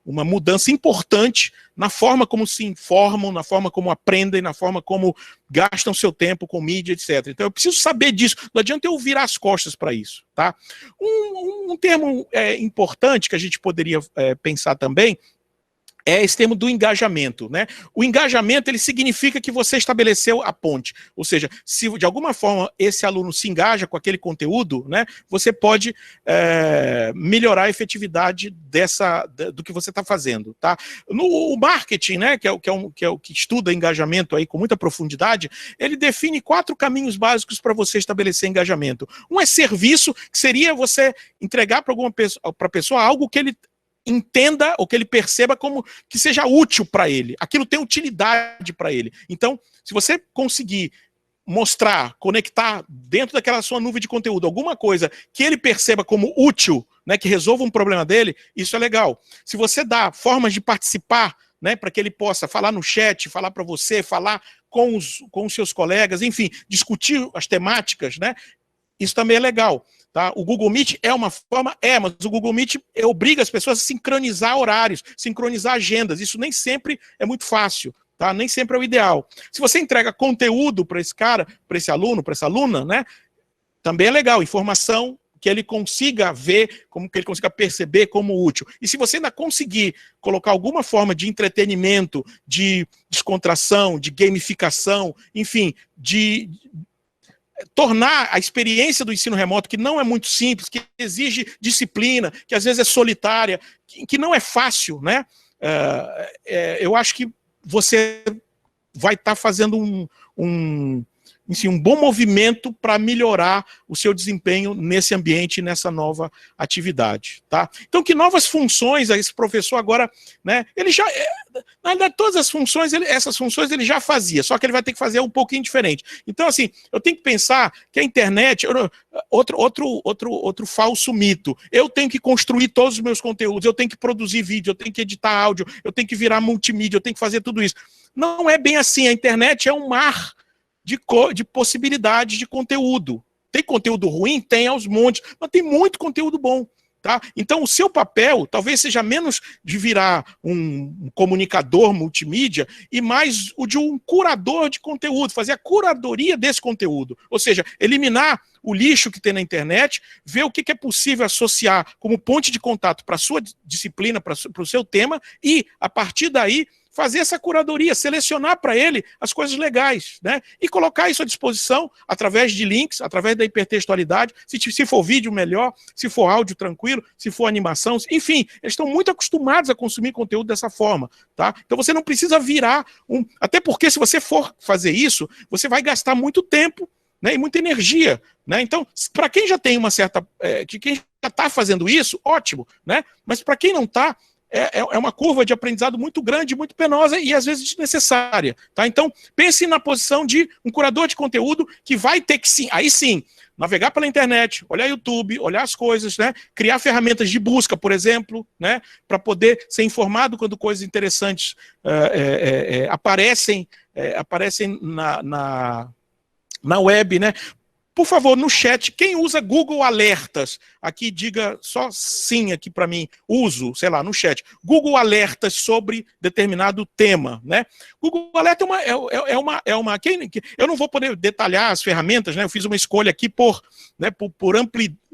uma mudança importante na forma como se informam, na forma como aprendem, na forma como gastam seu tempo com mídia, etc. Então eu preciso saber disso, não adianta eu virar as costas para isso, tá? Um termo importante que a gente poderia pensar também é esse termo do engajamento, né? O engajamento, ele significa que você estabeleceu a ponte, ou seja, se de alguma forma esse aluno se engaja com aquele conteúdo, né, você pode melhorar a efetividade do que você está fazendo, tá? O marketing, né, que é o que estuda engajamento aí com muita profundidade, ele define 4 caminhos básicos para você estabelecer engajamento. Um é serviço, que seria você entregar para a pessoa algo que ele entenda ou que ele perceba como que seja útil para ele. Aquilo tem utilidade para ele. Então, se você conseguir mostrar, conectar dentro daquela sua nuvem de conteúdo alguma coisa que ele perceba como útil, né, que resolva um problema dele, isso é legal. Se você dá formas de participar, né, para que ele possa falar no chat, falar para você, falar com os seus colegas, enfim, discutir as temáticas, né, isso também é legal. Tá? O Google Meet é uma forma, mas o Google Meet obriga as pessoas a sincronizar horários, sincronizar agendas. Isso nem sempre é muito fácil, tá? Nem sempre é o ideal. Se você entrega conteúdo para esse cara, para esse aluno, para essa aluna, né? Também é legal, informação que ele consiga ver, que ele consiga perceber como útil. E se você ainda conseguir colocar alguma forma de entretenimento, de descontração, de gamificação, enfim, de tornar a experiência do ensino remoto, que não é muito simples, que exige disciplina, que às vezes é solitária, que não é fácil, né? Eu acho que você vai estar fazendo um bom movimento para melhorar o seu desempenho nesse ambiente, nessa nova atividade, tá? Então, que novas funções esse professor agora, né? Ele já, na verdade, todas as funções, essas funções ele já fazia, só que ele vai ter que fazer um pouquinho diferente. Então, assim, eu tenho que pensar que a internet, outro falso mito. Eu tenho que construir todos os meus conteúdos, eu tenho que produzir vídeo, eu tenho que editar áudio, eu tenho que virar multimídia, eu tenho que fazer tudo isso. Não é bem assim. A internet é um mar de possibilidades de conteúdo. Tem conteúdo ruim? Tem aos montes, mas tem muito conteúdo bom. Tá? Então o seu papel talvez seja menos de virar um comunicador multimídia e mais o de um curador de conteúdo, fazer a curadoria desse conteúdo. Ou seja, eliminar o lixo que tem na internet, ver o que é possível associar como ponte de contato para a sua disciplina, para o seu tema, e, a partir daí, fazer essa curadoria, selecionar para ele as coisas legais, né? E colocar isso à disposição através de links, através da hipertextualidade, se for vídeo, melhor, se for áudio, tranquilo, se for animação, enfim, eles estão muito acostumados a consumir conteúdo dessa forma, tá? Então você não precisa virar até porque se você for fazer isso, você vai gastar muito tempo, né, e muita energia, né? Então, para quem já tem uma certa, quem já está fazendo isso, ótimo, né? Mas para quem não está, é uma curva de aprendizado muito grande, muito penosa e às vezes desnecessária, tá? Então, pense na posição de um curador de conteúdo que vai ter que, sim, aí sim, navegar pela internet, olhar YouTube, olhar as coisas, né? Criar ferramentas de busca, por exemplo, né? Para poder ser informado quando coisas interessantes aparecem na web, né? Por favor, no chat, quem usa Google Alertas? Aqui diga só sim aqui para mim. Uso, sei lá, no chat. Google Alertas sobre determinado tema, né? Google Alerta eu não vou poder detalhar as ferramentas, né? Eu fiz uma escolha aqui por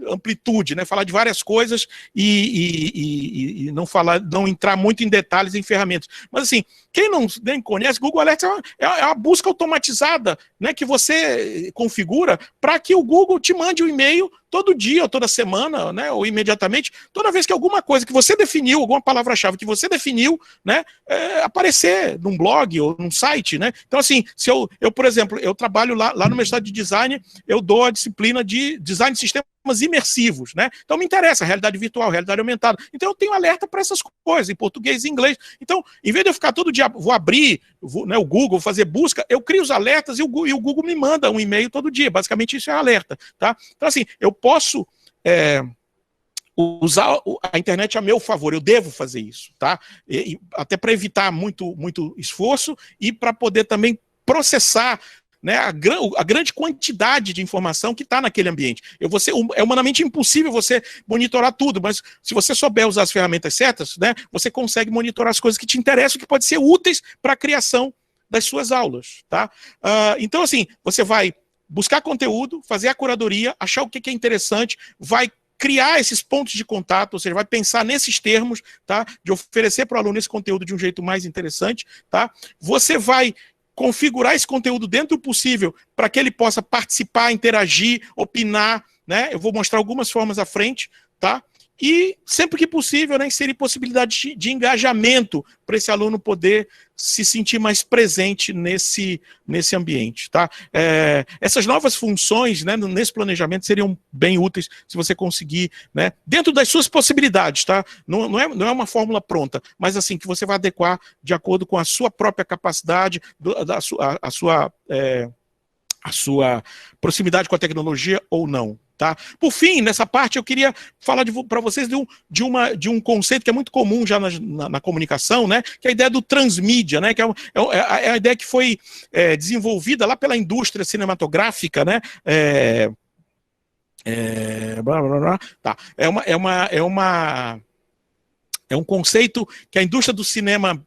amplitude, né? Falar de várias coisas e não entrar muito em detalhes em ferramentas. Mas assim, quem não nem conhece, Google Alerts é uma busca automatizada, né? Que você configura para que o Google te mande um e-mail todo dia, ou toda semana, né, ou imediatamente, toda vez que alguma coisa que você definiu, alguma palavra-chave que você definiu, né, aparecer num blog ou num site, né? Então, assim, se eu por exemplo, eu trabalho lá no meu estado de design, eu dou a disciplina de design de sistemas imersivos, né? Então me interessa realidade virtual, realidade aumentada. Então eu tenho alerta para essas coisas, em português e inglês. Então, em vez de eu ficar todo dia, vou abrir o Google, fazer busca, eu crio os alertas e o Google me manda um e-mail todo dia. Basicamente isso é alerta, tá? Então assim, eu posso usar a internet a meu favor, eu devo fazer isso, tá? Até para evitar muito esforço e para poder também processar, né, a grande quantidade de informação que está naquele ambiente. É humanamente impossível você monitorar tudo, mas se você souber usar as ferramentas certas, né, você consegue monitorar as coisas que te interessam, que podem ser úteis para a criação das suas aulas, tá? Então, assim, você vai buscar conteúdo, fazer a curadoria, achar o que é interessante, vai criar esses pontos de contato, ou seja, vai pensar nesses termos, tá? De oferecer para o aluno esse conteúdo de um jeito mais interessante, tá? Você vai configurar esse conteúdo dentro do possível para que ele possa participar, interagir, opinar, né? Eu vou mostrar algumas formas à frente, tá? E, sempre que possível, né, inserir possibilidade de engajamento para esse aluno poder se sentir mais presente nesse ambiente, tá? Essas novas funções, né, nesse planejamento seriam bem úteis se você conseguir, né, dentro das suas possibilidades, tá? Não é uma fórmula pronta, mas assim, que você vai adequar de acordo com a sua própria capacidade, a sua proximidade com a tecnologia ou não. Tá? Por fim, nessa parte, eu queria falar para vocês de um conceito que é muito comum já na comunicação, né? Que é a ideia do transmídia, né? Que é a ideia que foi desenvolvida lá pela indústria cinematográfica, né? Tá. É um conceito que a indústria do cinema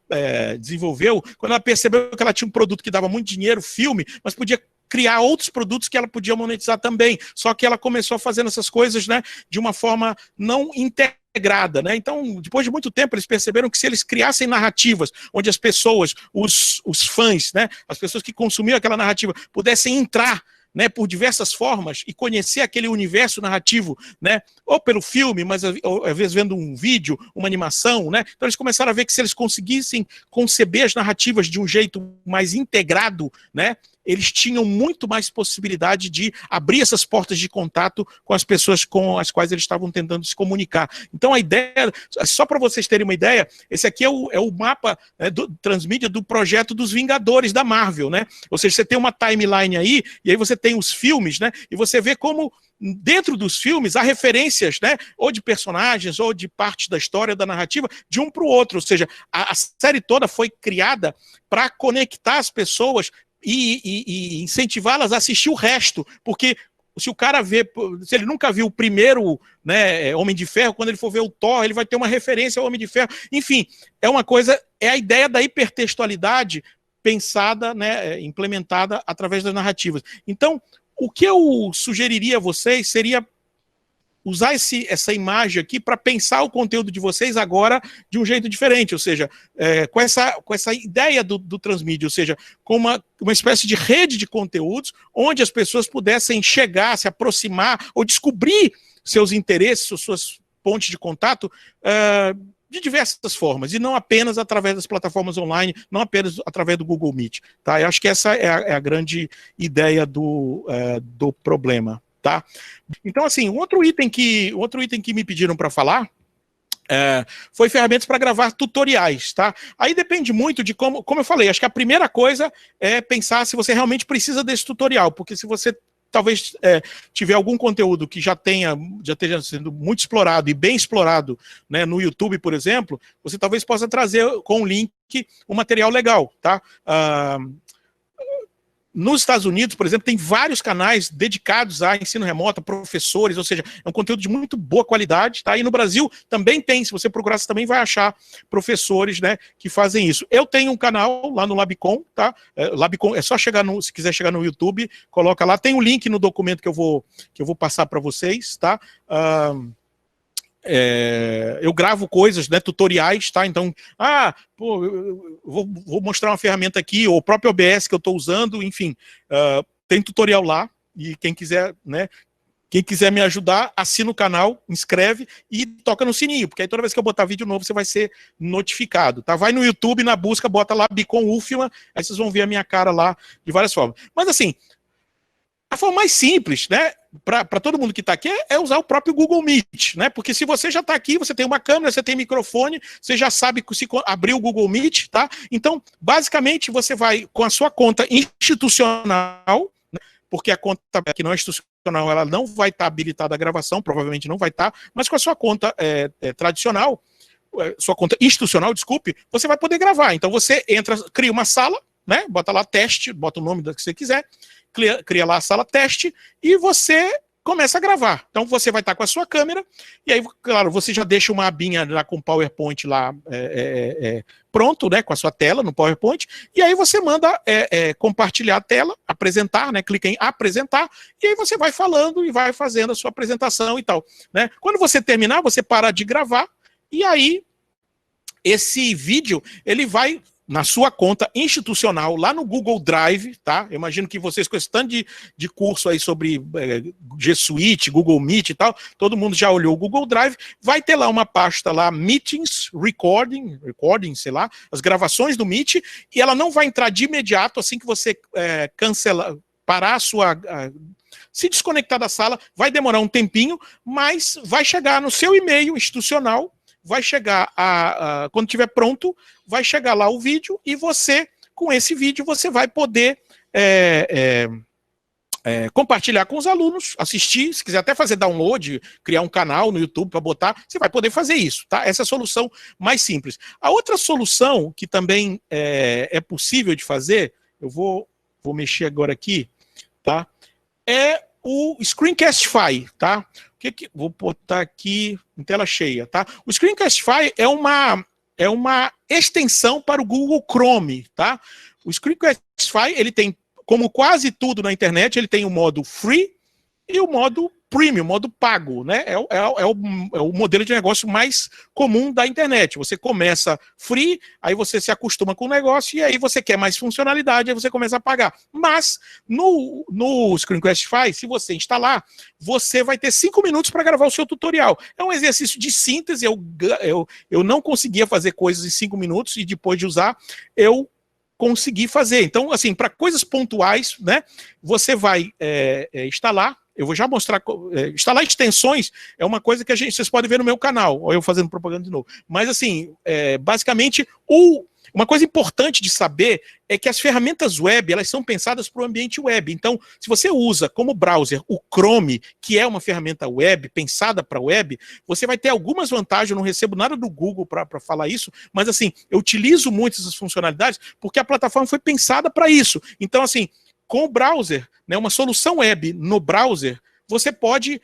desenvolveu quando ela percebeu que ela tinha um produto que dava muito dinheiro, filme, mas podia criar outros produtos que ela podia monetizar também. Só que ela começou fazendo essas coisas, né, de uma forma não integrada, né? Então, depois de muito tempo, eles perceberam que se eles criassem narrativas onde as pessoas, os fãs, né, as pessoas que consumiam aquela narrativa, pudessem entrar, né, por diversas formas e conhecer aquele universo narrativo, né, ou pelo filme, mas às vezes vendo um vídeo, uma animação, né, então eles começaram a ver que se eles conseguissem conceber as narrativas de um jeito mais integrado, né, eles tinham muito mais possibilidade de abrir essas portas de contato com as pessoas com as quais eles estavam tentando se comunicar. Então a ideia, só para vocês terem uma ideia, esse aqui é o mapa, né, do transmídia do projeto dos Vingadores da Marvel, né? Ou seja, você tem uma timeline aí, e aí você tem os filmes, né? E você vê como dentro dos filmes há referências, né, ou de personagens, ou de parte da história, da narrativa, de um para o outro. Ou seja, a série toda foi criada para conectar as pessoas e incentivá-las a assistir o resto, porque se o cara se ele nunca viu o primeiro, né, Homem de Ferro, quando ele for ver o Thor, ele vai ter uma referência ao Homem de Ferro. Enfim, é a ideia da hipertextualidade pensada, né, implementada através das narrativas. Então, o que eu sugeriria a vocês seria usar essa imagem aqui para pensar o conteúdo de vocês agora de um jeito diferente, ou seja, com essa ideia do transmídia, ou seja, com uma espécie de rede de conteúdos onde as pessoas pudessem chegar, se aproximar ou descobrir seus interesses, suas pontes de contato de diversas formas, e não apenas através das plataformas online, não apenas através do Google Meet. Tá? Eu acho que essa é a grande ideia do problema. Tá? Então, assim, outro item que me pediram para falar foi ferramentas para gravar tutoriais, tá? Aí depende muito de como eu falei, acho que a primeira coisa é pensar se você realmente precisa desse tutorial, porque se você talvez tiver algum conteúdo que já esteja sendo muito explorado e bem explorado, né, no YouTube, por exemplo, você talvez possa trazer com um link um material legal, tá? nos Estados Unidos, por exemplo, tem vários canais dedicados a ensino remoto, a professores, ou seja, é um conteúdo de muito boa qualidade, tá? E no Brasil também tem, se você procurar, você também vai achar professores, né, que fazem isso. Eu tenho um canal lá no Labicon, tá? Labicon, é só chegar no, se quiser chegar no YouTube, coloca lá, tem um link no documento que eu vou passar para vocês, tá? Eu gravo coisas, né, tutoriais, tá? Então, pô, eu vou mostrar uma ferramenta aqui, ou o próprio OBS que eu estou usando, enfim, tem tutorial lá, e quem quiser, né, quem quiser me ajudar, assina o canal, inscreve e toca no sininho, porque aí toda vez que eu botar vídeo novo, você vai ser notificado, tá? Vai no YouTube, na busca, bota lá Bicon UFMA, aí vocês vão ver a minha cara lá de várias formas. Mas assim, a forma mais simples, né, para todo mundo que está aqui é usar o próprio Google Meet, né? Porque se você já está aqui, você tem uma câmera, você tem microfone, você já sabe se abrir o Google Meet, tá? Então, basicamente, você vai com a sua conta institucional, né, porque a conta que não é institucional, ela não vai estar habilitada à gravação, provavelmente não vai estar, mas com a sua conta tradicional, sua conta institucional, desculpe, você vai poder gravar. Então, você entra, cria uma sala, né? Bota lá teste, bota o nome que você quiser, cria lá a sala teste e você começa a gravar. Então você vai estar com a sua câmera e aí, claro, você já deixa uma abinha lá com o PowerPoint lá pronto, né, com a sua tela no PowerPoint, e aí você manda compartilhar a tela, apresentar, né, clica em apresentar, e aí você vai falando e vai fazendo a sua apresentação e tal, né. Quando você terminar, você para de gravar, e aí esse vídeo, ele vai na sua conta institucional, lá no Google Drive, tá? Eu imagino que vocês, com esse tanto de curso aí sobre G Suite, Google Meet e tal, todo mundo já olhou o Google Drive, vai ter lá uma pasta lá, Meetings, Recording, sei lá, as gravações do Meet, e ela não vai entrar de imediato, assim que você parar a sua... se desconectar da sala, vai demorar um tempinho, mas vai chegar no seu e-mail institucional, vai chegar quando estiver pronto, vai chegar lá o vídeo e você, com esse vídeo, você vai poder compartilhar com os alunos, assistir, se quiser até fazer download, criar um canal no YouTube para botar, você vai poder fazer isso, tá? Essa é a solução mais simples. A outra solução que também é possível de fazer, eu vou mexer agora aqui, tá? É o Screencastify, tá? Vou botar aqui em tela cheia, tá? O Screencastify é uma extensão para o Google Chrome, tá? O Screencastify, ele tem, como quase tudo na internet, ele tem o modo free e o modo premium, modo pago, né? É o modelo de negócio mais comum da internet. Você começa free, aí você se acostuma com o negócio e aí você quer mais funcionalidade, aí você começa a pagar. Mas no Screencastify, se você instalar, você vai ter 5 minutos para gravar o seu tutorial. É um exercício de síntese, eu não conseguia fazer coisas em 5 minutos e depois de usar, eu consegui fazer. Então, assim, para coisas pontuais, né, você vai instalar. Eu vou já mostrar, instalar extensões é uma coisa que vocês podem ver no meu canal, ou eu fazendo propaganda de novo. Mas assim, basicamente, uma coisa importante de saber é que as ferramentas web, elas são pensadas para o ambiente web. Então, se você usa como browser o Chrome, que é uma ferramenta web, pensada para web, você vai ter algumas vantagens. Eu não recebo nada do Google para falar isso, mas assim, eu utilizo muito essas funcionalidades porque a plataforma foi pensada para isso. Então, assim, com o browser, né, uma solução web no browser, você pode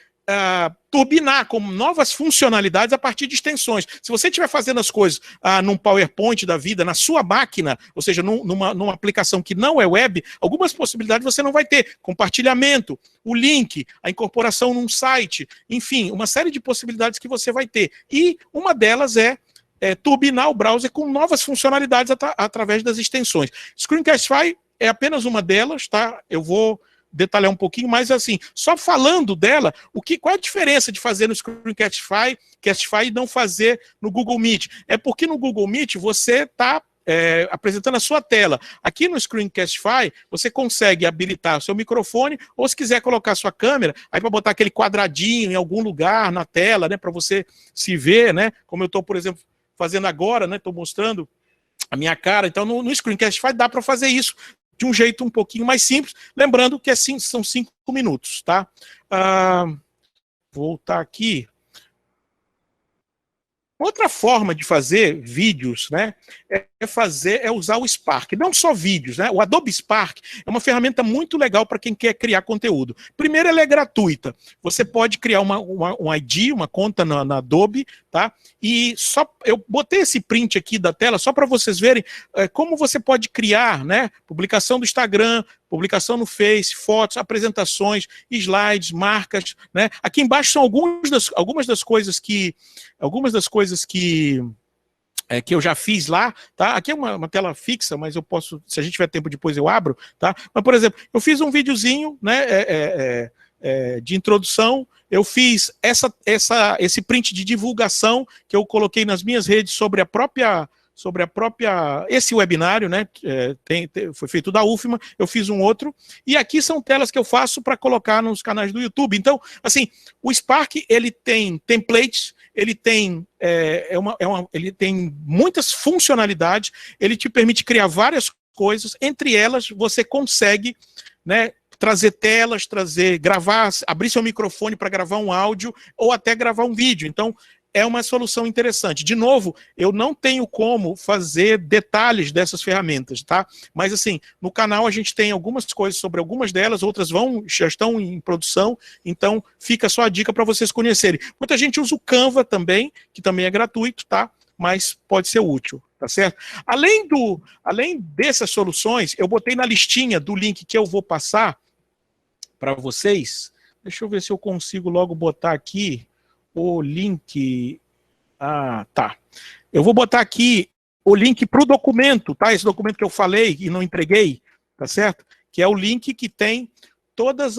turbinar com novas funcionalidades a partir de extensões. Se você estiver fazendo as coisas num PowerPoint da vida, na sua máquina, ou seja, numa aplicação que não é web, algumas possibilidades você não vai ter. Compartilhamento, o link, a incorporação num site, enfim, uma série de possibilidades que você vai ter. E uma delas é turbinar o browser com novas funcionalidades através das extensões. Screencastify é apenas uma delas, tá? Eu vou detalhar um pouquinho, mas assim, só falando dela, qual é a diferença de fazer no Screencastify e não fazer no Google Meet? É porque no Google Meet você está apresentando a sua tela. Aqui no Screencastify, você consegue habilitar o seu microfone, ou se quiser colocar a sua câmera, aí para botar aquele quadradinho em algum lugar na tela, né, para você se ver, né, como eu estou, por exemplo, fazendo agora, né, estou mostrando a minha cara. Então no Screencastify dá para fazer isso de um jeito um pouquinho mais simples, lembrando que são 5 minutos, tá? Voltar aqui. Outra forma de fazer vídeos, né, é usar o Spark. Não só vídeos, né? O Adobe Spark é uma ferramenta muito legal para quem quer criar conteúdo. Primeiro, ela é gratuita. Você pode criar um ID, uma conta na Adobe, tá? E só eu botei esse print aqui da tela só para vocês verem como você pode criar, né? Publicação do Instagram, publicação no Face, fotos, apresentações, slides, marcas, né? Aqui embaixo são algumas das coisas que eu já fiz lá, tá? Aqui é uma tela fixa, mas eu posso, se a gente tiver tempo depois eu abro, tá? Mas, por exemplo, eu fiz um videozinho, né, de introdução, eu fiz esse print de divulgação que eu coloquei nas minhas redes sobre esse webinário, né, foi feito da UFMA, eu fiz um outro, e aqui são telas que eu faço para colocar nos canais do YouTube. Então, assim, o Spark, ele tem templates, ele tem, ele tem muitas funcionalidades, ele te permite criar várias coisas, entre elas você consegue, né, trazer telas, gravar, abrir seu microfone para gravar um áudio, ou até gravar um vídeo. Então, é uma solução interessante. De novo, eu não tenho como fazer detalhes dessas ferramentas, tá? Mas, assim, no canal a gente tem algumas coisas sobre algumas delas, outras já estão em produção, então fica só a dica para vocês conhecerem. Muita gente usa o Canva também, que também é gratuito, tá? Mas pode ser útil, tá certo? Além dessas soluções, eu botei na listinha do link que eu vou passar para vocês. Deixa eu ver se eu consigo logo botar aqui o link. Ah, tá. Eu vou botar aqui o link para o documento, tá? Esse documento que eu falei e não entreguei, tá certo? Que é o link que tem todas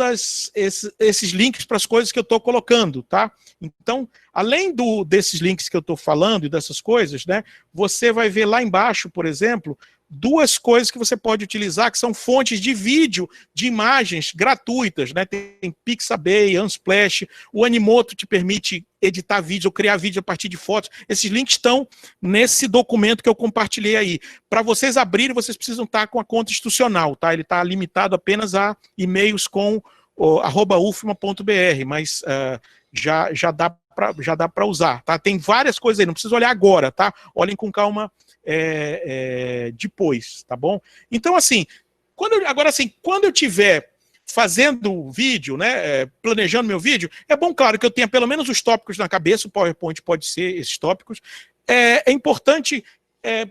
esses links para as coisas que eu estou colocando, tá? Então, além desses links que eu estou falando e dessas coisas, né? Você vai ver lá embaixo, por exemplo, duas coisas que você pode utilizar, que são fontes de vídeo, de imagens gratuitas, né? Tem Pixabay, Unsplash, o Animoto te permite editar vídeos ou criar vídeo a partir de fotos. Esses links estão nesse documento que eu compartilhei aí. Para vocês abrirem, vocês precisam estar com a conta institucional, tá? Ele está limitado apenas a e-mails com @ufma.br, mas já dá para usar, tá? Tem várias coisas aí, não precisa olhar agora, tá? Olhem com calma depois, tá bom? Então, assim, quando eu tiver fazendo vídeo, né, planejando meu vídeo, é bom, claro, que eu tenha pelo menos os tópicos na cabeça, o PowerPoint pode ser esses tópicos. É importante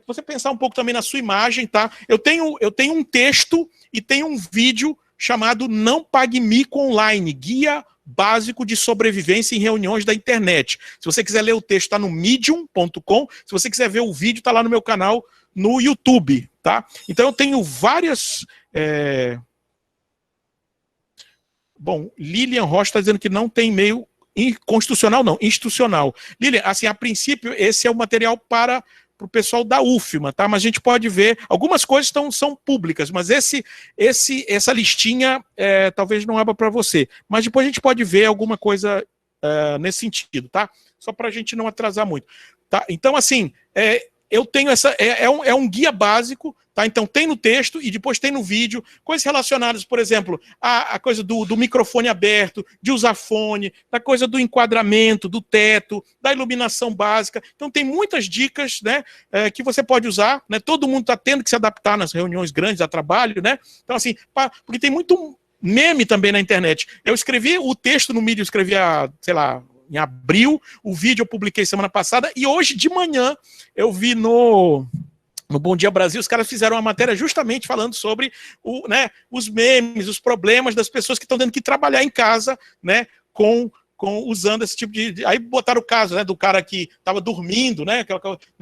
você pensar um pouco também na sua imagem, tá? Eu tenho um texto e tenho um vídeo chamado Não Pague Mico Online, Guia Básico de Sobrevivência em Reuniões da Internet. Se você quiser ler o texto, está no medium.com. Se você quiser ver o vídeo, está lá no meu canal no YouTube, tá? Então eu tenho várias... Bom, Lilian Rocha está dizendo que não tem e-mail constitucional, não, institucional. Lilian, assim, a princípio, esse é o material para o pessoal da UFMA, tá? Mas a gente pode ver, algumas coisas são públicas, mas essa listinha talvez não abra para você. Mas depois a gente pode ver alguma coisa nesse sentido, tá? Só para a gente não atrasar muito. Tá? Então, assim, eu tenho um guia básico, tá? Então tem no texto e depois tem no vídeo, coisas relacionadas, por exemplo, a coisa do microfone aberto, de usar fone, da coisa do enquadramento, do teto, da iluminação básica. Então tem muitas dicas, né, que você pode usar, né? Todo mundo está tendo que se adaptar nas reuniões grandes a trabalho, né? Então, assim, porque tem muito meme também na internet. Eu escrevi o texto no Medium, escrevi sei lá, em abril, o vídeo eu publiquei semana passada, e hoje de manhã eu vi no Bom Dia Brasil, os caras fizeram uma matéria justamente falando sobre os memes, os problemas das pessoas que estão tendo que trabalhar em casa, né, usando esse tipo de... Aí botaram o caso, né, do cara que estava dormindo, né,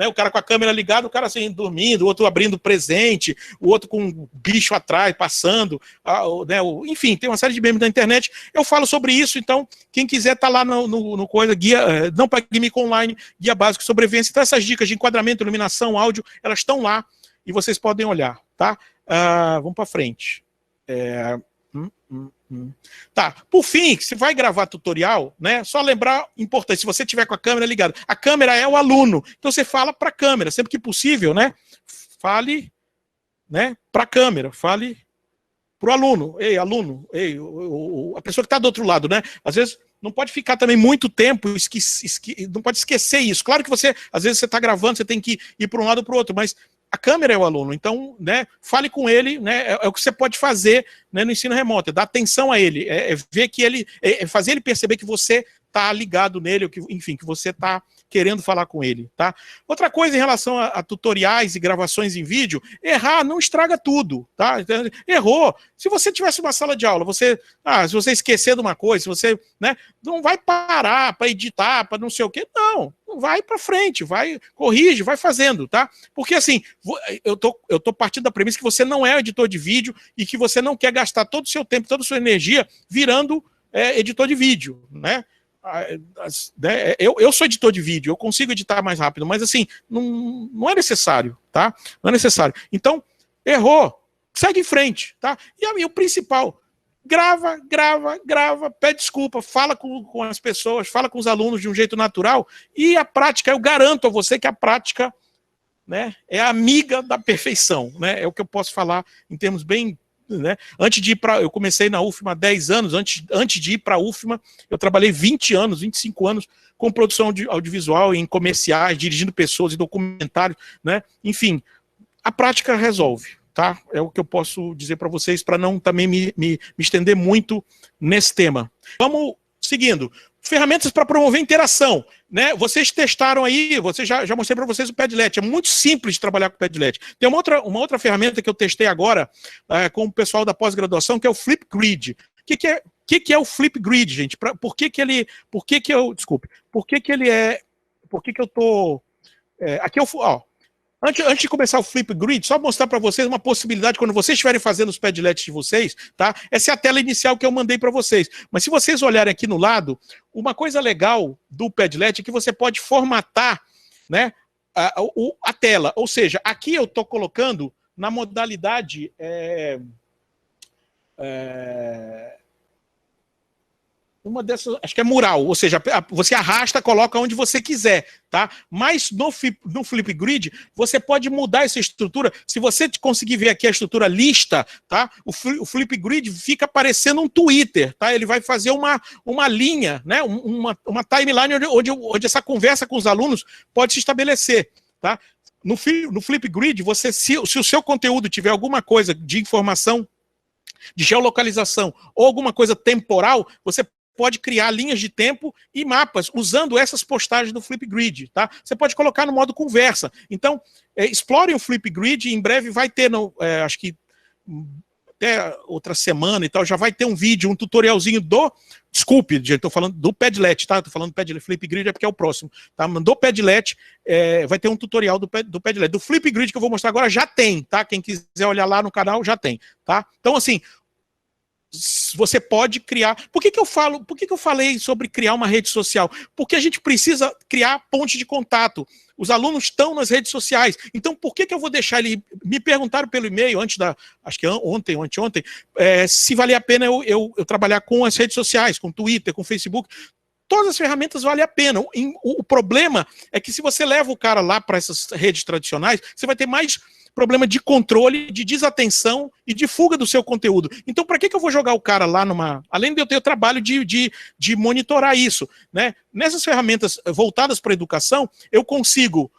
o cara com a câmera ligada, o cara assim, dormindo, o outro abrindo presente, o outro com um bicho atrás, passando, enfim, tem uma série de memes na internet. Eu falo sobre isso, então, quem quiser tá lá no coisa, guia, Não Pague Mico Online, guia básico de sobrevivência. Então, essas dicas de enquadramento, iluminação, áudio, elas estão lá e vocês podem olhar, tá? Vamos para frente. Tá, por fim, se vai gravar tutorial, né, só lembrar, importante, se você tiver com a câmera ligada, a câmera é o aluno, então você fala para a câmera, sempre que possível, né, fale, né, para a câmera, fale para o aluno, ei, a pessoa que está do outro lado, né, às vezes não pode ficar também muito tempo, não pode esquecer isso. Claro que você, às vezes você está gravando, você tem que ir para um lado ou para o outro, mas a câmera é o aluno, então, né, fale com ele, né, é o que você pode fazer, né, no ensino remoto, é dar atenção a ele, ver que ele, fazer ele perceber que você está ligado nele, ou que, enfim, que você está querendo falar com ele, tá? Outra coisa em relação a tutoriais e gravações em vídeo, errar não estraga tudo, tá? Errou. Se você tivesse uma sala de aula, se você esquecer de uma coisa, se você, né, não vai parar para editar, para não sei o quê, não, vai para frente, vai, corrige, vai fazendo, tá? Porque assim, eu tô partindo da premissa que você não é editor de vídeo e que você não quer gastar todo o seu tempo, toda a sua energia virando editor de vídeo, né? Eu sou editor de vídeo, eu consigo editar mais rápido, mas assim, não é necessário, tá? Não é necessário. Então, errou, segue em frente, tá? E o principal, grava, pede desculpa, fala com as pessoas, fala com os alunos de um jeito natural, e a prática, eu garanto a você que a prática, né, é amiga da perfeição, né? É o que eu posso falar em termos bem, né? Antes de ir para, eu comecei na UFMA há 10 anos, antes de ir para a UFMA, eu trabalhei 20 anos, 25 anos com produção audiovisual, em comerciais, dirigindo pessoas e documentários, né? Enfim, a prática resolve, tá? É o que eu posso dizer para vocês, para não também me estender muito nesse tema. Vamos seguindo. Ferramentas para promover interação, né? Vocês testaram aí, já mostrei para vocês o Padlet, é muito simples de trabalhar com o Padlet. Tem uma outra ferramenta que eu testei agora com o pessoal da pós-graduação, que é o Flipgrid. O que é o Flipgrid, gente? Por que eu tô... aqui eu... Ó, Antes de começar o Flipgrid, só mostrar para vocês uma possibilidade, quando vocês estiverem fazendo os Padlets de vocês, tá? Essa é a tela inicial que eu mandei para vocês. Mas se vocês olharem aqui no lado, uma coisa legal do Padlet é que você pode formatar, né, a tela. Ou seja, aqui eu estou colocando na modalidade... uma dessas, acho que é mural, ou seja, você arrasta, coloca onde você quiser, tá? Mas no Flipgrid, você pode mudar essa estrutura. Se você conseguir ver aqui a estrutura lista, tá? O Flipgrid fica parecendo um Twitter, tá? Ele vai fazer uma linha, né? Uma timeline onde essa conversa com os alunos pode se estabelecer, tá? No Flipgrid, se o seu conteúdo tiver alguma coisa de informação, de geolocalização ou alguma coisa temporal, você pode criar linhas de tempo e mapas usando essas postagens do Flipgrid, tá? Você pode colocar no modo conversa. Então, explorem o Flipgrid, em breve vai ter, acho que até outra semana e tal, já vai ter um vídeo, um tutorialzinho desculpe, gente, tô falando do Padlet, tá? Tô falando do Padlet, Flipgrid é porque é o próximo, tá? Do Padlet, vai ter um tutorial do Padlet. Do Flipgrid que eu vou mostrar agora já tem, tá? Quem quiser olhar lá no canal já tem, tá? Então, assim, você pode criar... Por que eu falei sobre criar uma rede social? Porque a gente precisa criar ponte de contato. Os alunos estão nas redes sociais. Então, por que eu vou deixar ele... Me perguntaram pelo e-mail, acho que ontem ou anteontem, se valia a pena eu trabalhar com as redes sociais, com Twitter, com Facebook. Todas as ferramentas valem a pena. O problema é que se você leva o cara lá para essas redes tradicionais, você vai ter mais problema de controle, de desatenção e de fuga do seu conteúdo. Então, para que eu vou jogar o cara lá além de eu ter o trabalho de monitorar isso, né? Nessas ferramentas voltadas para a educação, eu consigo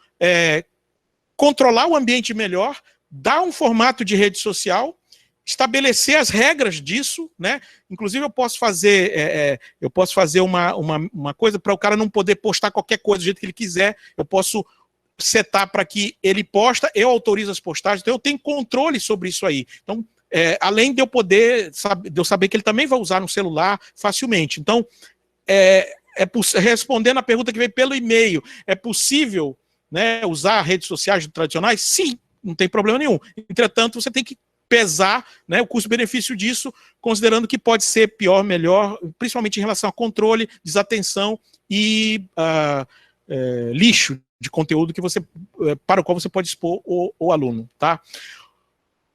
controlar o ambiente melhor, dar um formato de rede social, estabelecer as regras disso, né? Inclusive eu posso fazer uma coisa para o cara não poder postar qualquer coisa do jeito que ele quiser. Eu posso setar para que ele posta, eu autorizo as postagens, então eu tenho controle sobre isso aí. Então, além de eu saber que ele também vai usar no celular facilmente. Então, respondendo a pergunta que veio pelo e-mail, é possível, né, usar redes sociais tradicionais? Sim, não tem problema nenhum. Entretanto, você tem que pesar, né, o custo-benefício disso, considerando que pode ser pior, melhor, principalmente em relação a controle, desatenção e lixo de conteúdo para o qual você pode expor o aluno, tá?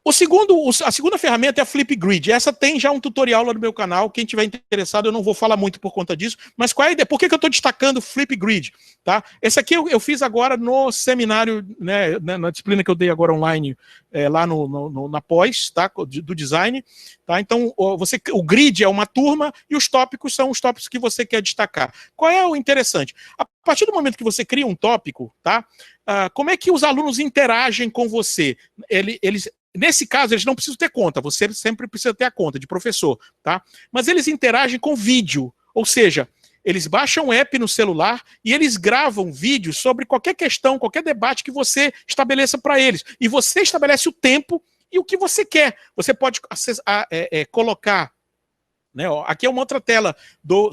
A segunda ferramenta é a Flipgrid. Essa tem já um tutorial lá no meu canal. Quem tiver interessado, eu não vou falar muito por conta disso. Mas qual é a ideia? Por que eu estou destacando o Flipgrid? Tá? Esse aqui eu fiz agora no seminário, né, na disciplina que eu dei agora online, lá na pós, tá, do design. Tá? Então, o grid é uma turma e os tópicos são os tópicos que você quer destacar. Qual é o interessante? A partir do momento que você cria um tópico, tá? Como é que os alunos interagem com você? Nesse caso, eles não precisam ter conta, você sempre precisa ter a conta de professor, tá? Mas eles interagem com vídeo, ou seja, eles baixam o app no celular e eles gravam vídeos sobre qualquer questão, qualquer debate que você estabeleça para eles. E você estabelece o tempo e o que você quer. Você pode colocar, né, ó, aqui é uma outra tela,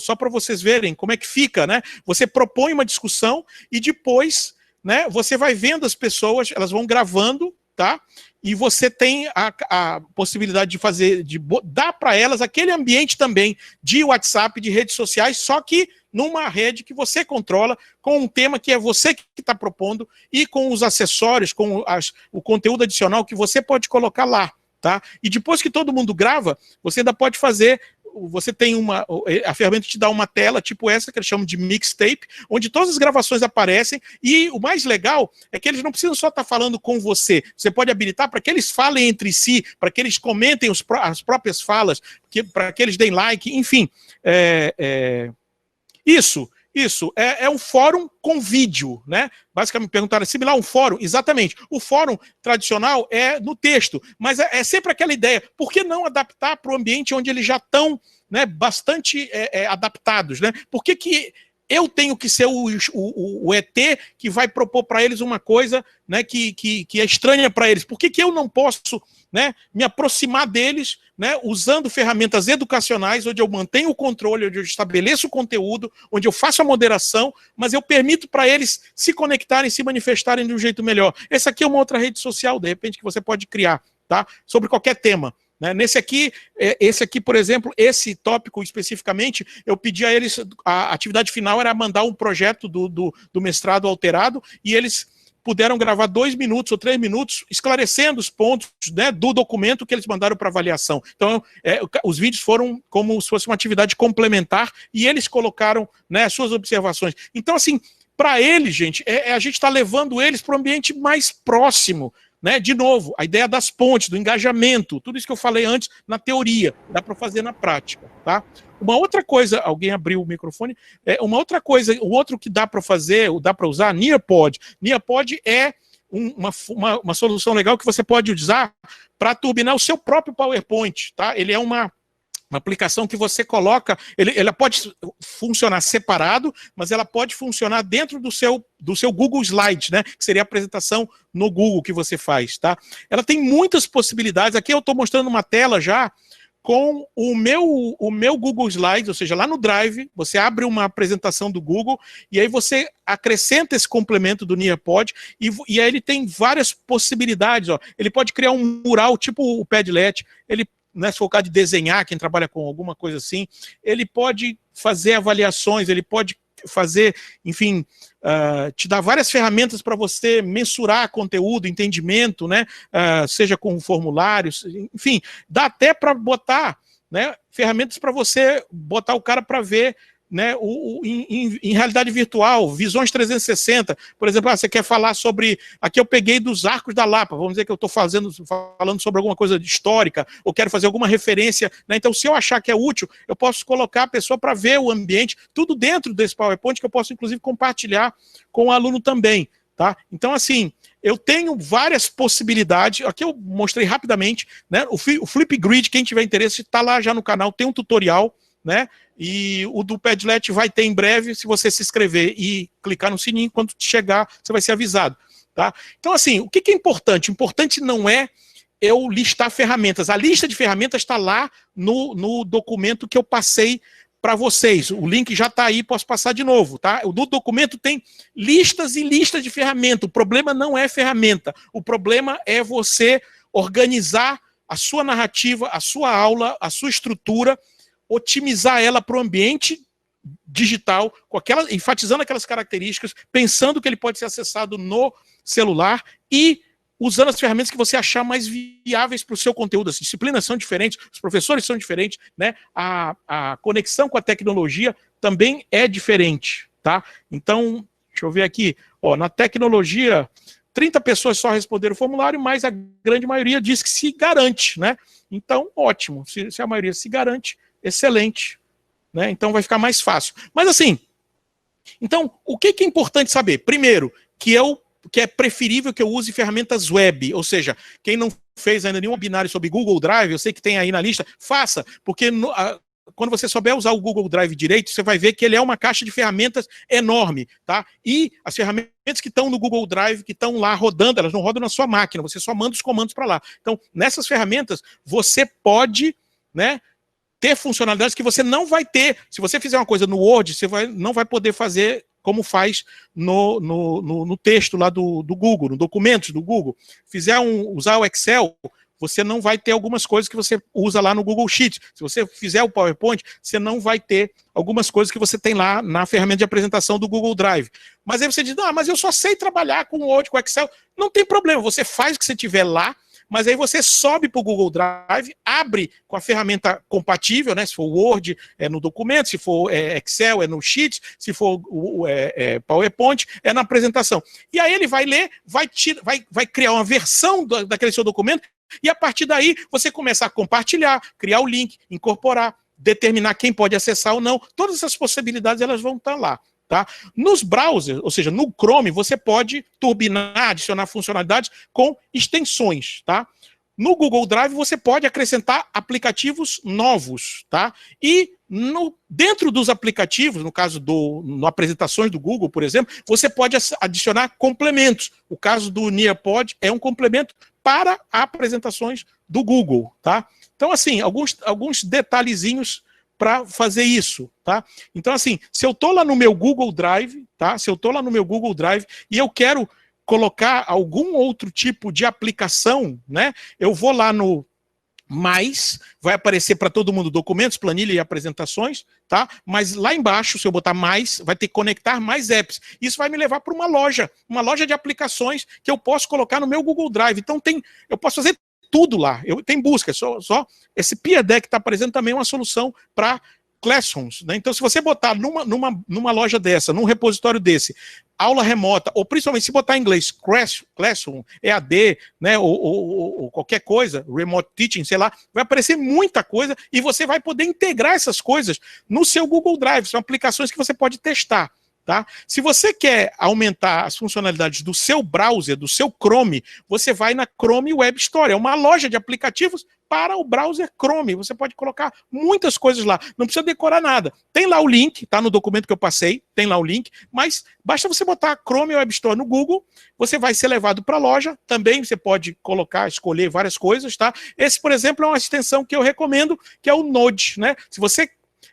só para vocês verem como é que fica, né? Você propõe uma discussão e depois, né, você vai vendo as pessoas, elas vão gravando, tá? E você tem a possibilidade de dar para elas aquele ambiente também de WhatsApp, de redes sociais, só que numa rede que você controla, com um tema que é você que está propondo e com os acessórios, com o conteúdo adicional que você pode colocar lá, tá? E depois que todo mundo grava, você ainda pode fazer... Você tem a ferramenta te dá uma tela tipo essa, que eles chamam de mixtape, onde todas as gravações aparecem, e o mais legal é que eles não precisam só estar falando com você, você pode habilitar para que eles falem entre si, para que eles comentem as próprias falas, para que eles deem like, enfim. Isso é um fórum com vídeo, né? Basicamente me perguntaram, similar a um fórum? Exatamente. O fórum tradicional é no texto, mas é sempre aquela ideia, por que não adaptar para o ambiente onde eles já estão, né, bastante adaptados, né? Por que eu tenho que ser o ET que vai propor para eles uma coisa, né, que é estranha para eles? Por que eu não posso, né, me aproximar deles, né, usando ferramentas educacionais, onde eu mantenho o controle, onde eu estabeleço o conteúdo, onde eu faço a moderação, mas eu permito para eles se conectarem, se manifestarem de um jeito melhor. Essa aqui é uma outra rede social, de repente, que você pode criar, tá? Sobre qualquer tema. Né? Esse aqui, por exemplo, esse tópico especificamente, eu pedi a eles, a atividade final era mandar um projeto do mestrado alterado, e eles puderam gravar 2 minutos ou 3 minutos esclarecendo os pontos, né, do documento que eles mandaram para avaliação. Então, os vídeos foram como se fosse uma atividade complementar e eles colocaram, né, as suas observações. Então, assim, para eles, gente, a gente está levando eles para um ambiente mais próximo, né? De novo, a ideia das pontes, do engajamento, tudo isso que eu falei antes na teoria, dá para fazer na prática, tá? Uma outra coisa, alguém abriu o microfone, uma outra coisa, o outro que dá para fazer, dá para usar, Nearpod. Nearpod é uma solução legal que você pode usar para turbinar o seu próprio PowerPoint, tá? Ele é uma aplicação que você coloca, ela pode funcionar separado, mas ela pode funcionar dentro do seu Google Slides, né? Que seria a apresentação no Google que você faz, tá? Ela tem muitas possibilidades. Aqui eu estou mostrando uma tela já com o meu Google Slides, ou seja, lá no Drive, você abre uma apresentação do Google e aí você acrescenta esse complemento do Nearpod e aí ele tem várias possibilidades. Ó. Ele pode criar um mural tipo o Padlet, ele, né, se for o caso de desenhar, quem trabalha com alguma coisa assim, ele pode fazer avaliações, ele pode fazer, enfim, te dar várias ferramentas para você mensurar conteúdo, entendimento, né, seja com formulários, enfim, dá até para botar, né, ferramentas para você botar o cara para ver, né, em realidade virtual, visões 360, por exemplo, você quer falar sobre, aqui eu peguei dos Arcos da Lapa, vamos dizer que eu estou falando sobre alguma coisa histórica, ou quero fazer alguma referência, né, então se eu achar que é útil, eu posso colocar a pessoa para ver o ambiente, tudo dentro desse PowerPoint, que eu posso inclusive compartilhar com o aluno também, tá? Então assim, eu tenho várias possibilidades, aqui eu mostrei rapidamente, né, o Flipgrid, quem tiver interesse, está lá já no canal, tem um tutorial, né? E o do Padlet vai ter em breve, se você se inscrever e clicar no sininho, quando chegar, você vai ser avisado, tá? Então, assim, o que é importante? Importante não é eu listar ferramentas. A lista de ferramentas está lá no documento que eu passei para vocês. O link já está aí, posso passar de novo, tá? O documento tem listas e listas de ferramentas. O problema não é ferramenta. O problema é você organizar a sua narrativa, a sua aula, a sua estrutura, otimizar ela para o ambiente digital, enfatizando aquelas características, pensando que ele pode ser acessado no celular e usando as ferramentas que você achar mais viáveis para o seu conteúdo. As disciplinas são diferentes, os professores são diferentes, né? A conexão com a tecnologia também é diferente, tá? Então, deixa eu ver aqui, ó, na tecnologia, 30 pessoas só responderam o formulário, mas a grande maioria diz que se garante, né? Então, ótimo. Se a maioria se garante, excelente, né? Então vai ficar mais fácil. Mas assim, então, o que é importante saber? Primeiro, que é preferível que eu use ferramentas web, ou seja, quem não fez ainda nenhum webinário sobre Google Drive, eu sei que tem aí na lista, faça, porque quando você souber usar o Google Drive direito, você vai ver que ele é uma caixa de ferramentas enorme, tá? E as ferramentas que estão no Google Drive, que estão lá rodando, elas não rodam na sua máquina, você só manda os comandos para lá. Então, nessas ferramentas, você pode, né, ter funcionalidades que você não vai ter. Se você fizer uma coisa no Word, você não vai poder fazer como faz no texto lá do Google, no documentos do Google. Usar o Excel, você não vai ter algumas coisas que você usa lá no Google Sheets. Se você fizer o PowerPoint, você não vai ter algumas coisas que você tem lá na ferramenta de apresentação do Google Drive. Mas aí você diz, mas eu só sei trabalhar com o Word, com o Excel. Não tem problema, você faz o que você tiver lá, mas aí você sobe para o Google Drive, abre com a ferramenta compatível, né? Se for Word, é no documento, se for Excel, é no Sheets, se for PowerPoint, é na apresentação. E aí ele vai ler, vai criar uma versão daquele seu documento, e a partir daí você começa a compartilhar, criar o link, incorporar, determinar quem pode acessar ou não. Todas essas possibilidades elas vão estar lá. Tá? Nos browsers, ou seja, no Chrome, você pode turbinar, adicionar funcionalidades com extensões. Tá? No Google Drive, você pode acrescentar aplicativos novos. Tá? E dentro dos aplicativos, no caso no apresentações do Google, por exemplo, você pode adicionar complementos. O caso do Nearpod é um complemento para apresentações do Google. Tá? Então, assim, alguns detalhezinhos para fazer isso, tá? Então, assim, se eu estou lá no meu Google Drive, tá? Se eu estou lá no meu Google Drive e eu quero colocar algum outro tipo de aplicação, né? Eu vou lá no mais, vai aparecer para todo mundo documentos, planilha e apresentações, tá? Mas lá embaixo, se eu botar mais, vai ter que conectar mais apps. Isso vai me levar para uma loja de aplicações que eu posso colocar no meu Google Drive. Então eu posso fazer tudo lá. Tem busca, só esse Peer Deck está aparecendo também uma solução para Classrooms, né? Então, se você botar numa loja dessa, num repositório desse, aula remota, ou principalmente se botar em inglês, Classroom, EAD, né, ou qualquer coisa, Remote Teaching, sei lá, vai aparecer muita coisa e você vai poder integrar essas coisas no seu Google Drive. São aplicações que você pode testar. Tá? Se você quer aumentar as funcionalidades do seu browser, do seu Chrome, você vai na Chrome Web Store. É uma loja de aplicativos para o browser Chrome. Você pode colocar muitas coisas lá. Não precisa decorar nada. Tem lá o link, tá no documento que eu passei, tem lá o link, mas basta você botar Chrome Web Store no Google, você vai ser levado para a loja. Também você pode escolher várias coisas, tá? Esse, por exemplo, é uma extensão que eu recomendo, que é o Node, né? Se você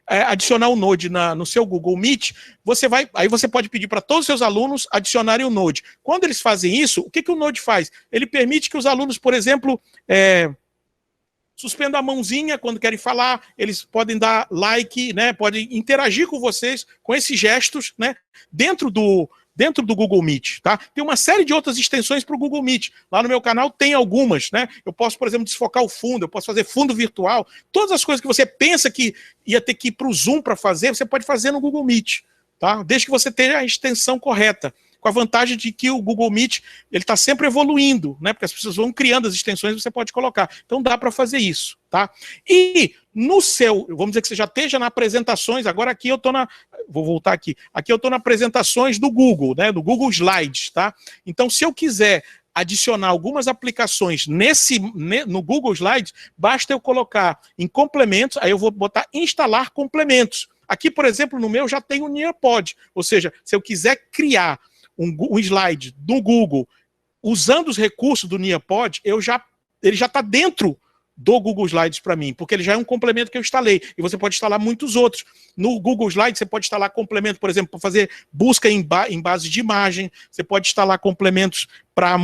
adicionar o Node no seu Google Meet, aí você pode pedir para todos os seus alunos adicionarem o Node. Quando eles fazem isso, o que o Node faz? Ele permite que os alunos, por exemplo, suspendam a mãozinha quando querem falar, eles podem dar like, né, podem interagir com vocês com esses gestos, né, dentro do Google Meet, tá? Tem uma série de outras extensões para o Google Meet. Lá no meu canal tem algumas, né? Eu posso, por exemplo, desfocar o fundo, eu posso fazer fundo virtual. Todas as coisas que você pensa que ia ter que ir para o Zoom para fazer, você pode fazer no Google Meet, tá? Desde que você tenha a extensão correta. Com a vantagem de que o Google Meet ele está sempre evoluindo, né? Porque as pessoas vão criando as extensões, você pode colocar. Então dá para fazer isso, tá? E no seu, vamos dizer que você já esteja na apresentações, agora aqui eu estou vou voltar aqui. Aqui eu estou na apresentações do Google, né? Do Google Slides, tá? Então se eu quiser adicionar algumas aplicações no Google Slides, basta eu colocar em complementos, aí eu vou botar instalar complementos. Aqui, por exemplo, no meu já tem o Nearpod, ou seja, se eu quiser criar um slide do Google usando os recursos do Nearpod, ele já está dentro do Google Slides para mim, porque ele já é um complemento que eu instalei, e você pode instalar muitos outros. No Google Slides você pode instalar complemento, por exemplo, para fazer busca em base de imagem, você pode instalar complementos para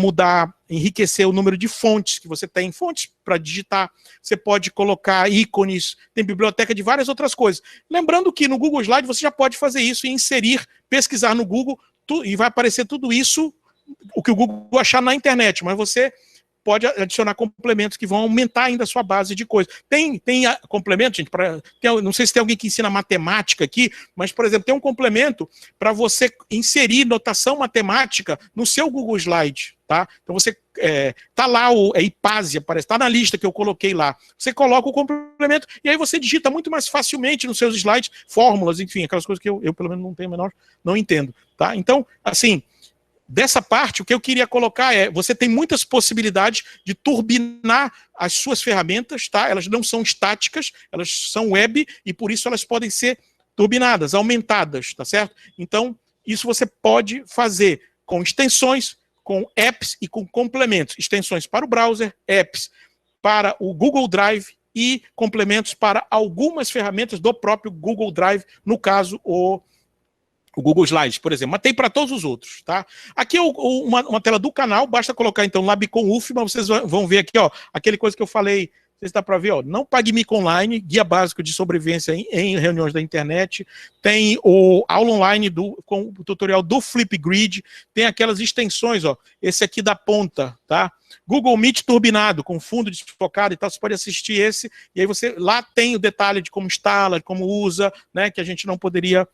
enriquecer o número de fontes que você tem, fontes para digitar, você pode colocar ícones, tem biblioteca de várias outras coisas. Lembrando que no Google Slides você já pode fazer isso e inserir, pesquisar no Google, e vai aparecer tudo isso o que o Google achar na internet, mas você pode adicionar complementos que vão aumentar ainda a sua base de coisas. Tem complemento, gente, não sei se tem alguém que ensina matemática aqui, mas, por exemplo, tem um complemento para você inserir notação matemática no seu Google Slide, tá? Então você, tá lá, Hipásia, parece, tá na lista que eu coloquei lá. Você coloca o complemento e aí você digita muito mais facilmente nos seus slides, fórmulas, enfim, aquelas coisas que eu pelo menos, não entendo, tá? Então, assim, dessa parte, o que eu queria colocar você tem muitas possibilidades de turbinar as suas ferramentas, tá? Elas não são estáticas, elas são web e por isso elas podem ser turbinadas, aumentadas, tá certo? Então, isso você pode fazer com extensões, com apps e com complementos. Extensões para o browser, apps para o Google Drive e complementos para algumas ferramentas do próprio Google Drive, no caso, o Google Slides, por exemplo, mas tem para todos os outros, tá? Aqui é uma tela do canal, basta colocar então Labicon UFMA, vocês vão ver aqui, ó, aquele coisa que eu falei, não sei se dá para ver, ó, não pague mico online, guia básico de sobrevivência em reuniões da internet, tem o aula online com o tutorial do Flipgrid, tem aquelas extensões, ó, esse aqui da ponta, tá? Google Meet turbinado, com fundo desfocado e tal, você pode assistir esse, e aí você, lá tem o detalhe de como instala, de como usa, né, que a gente não poderia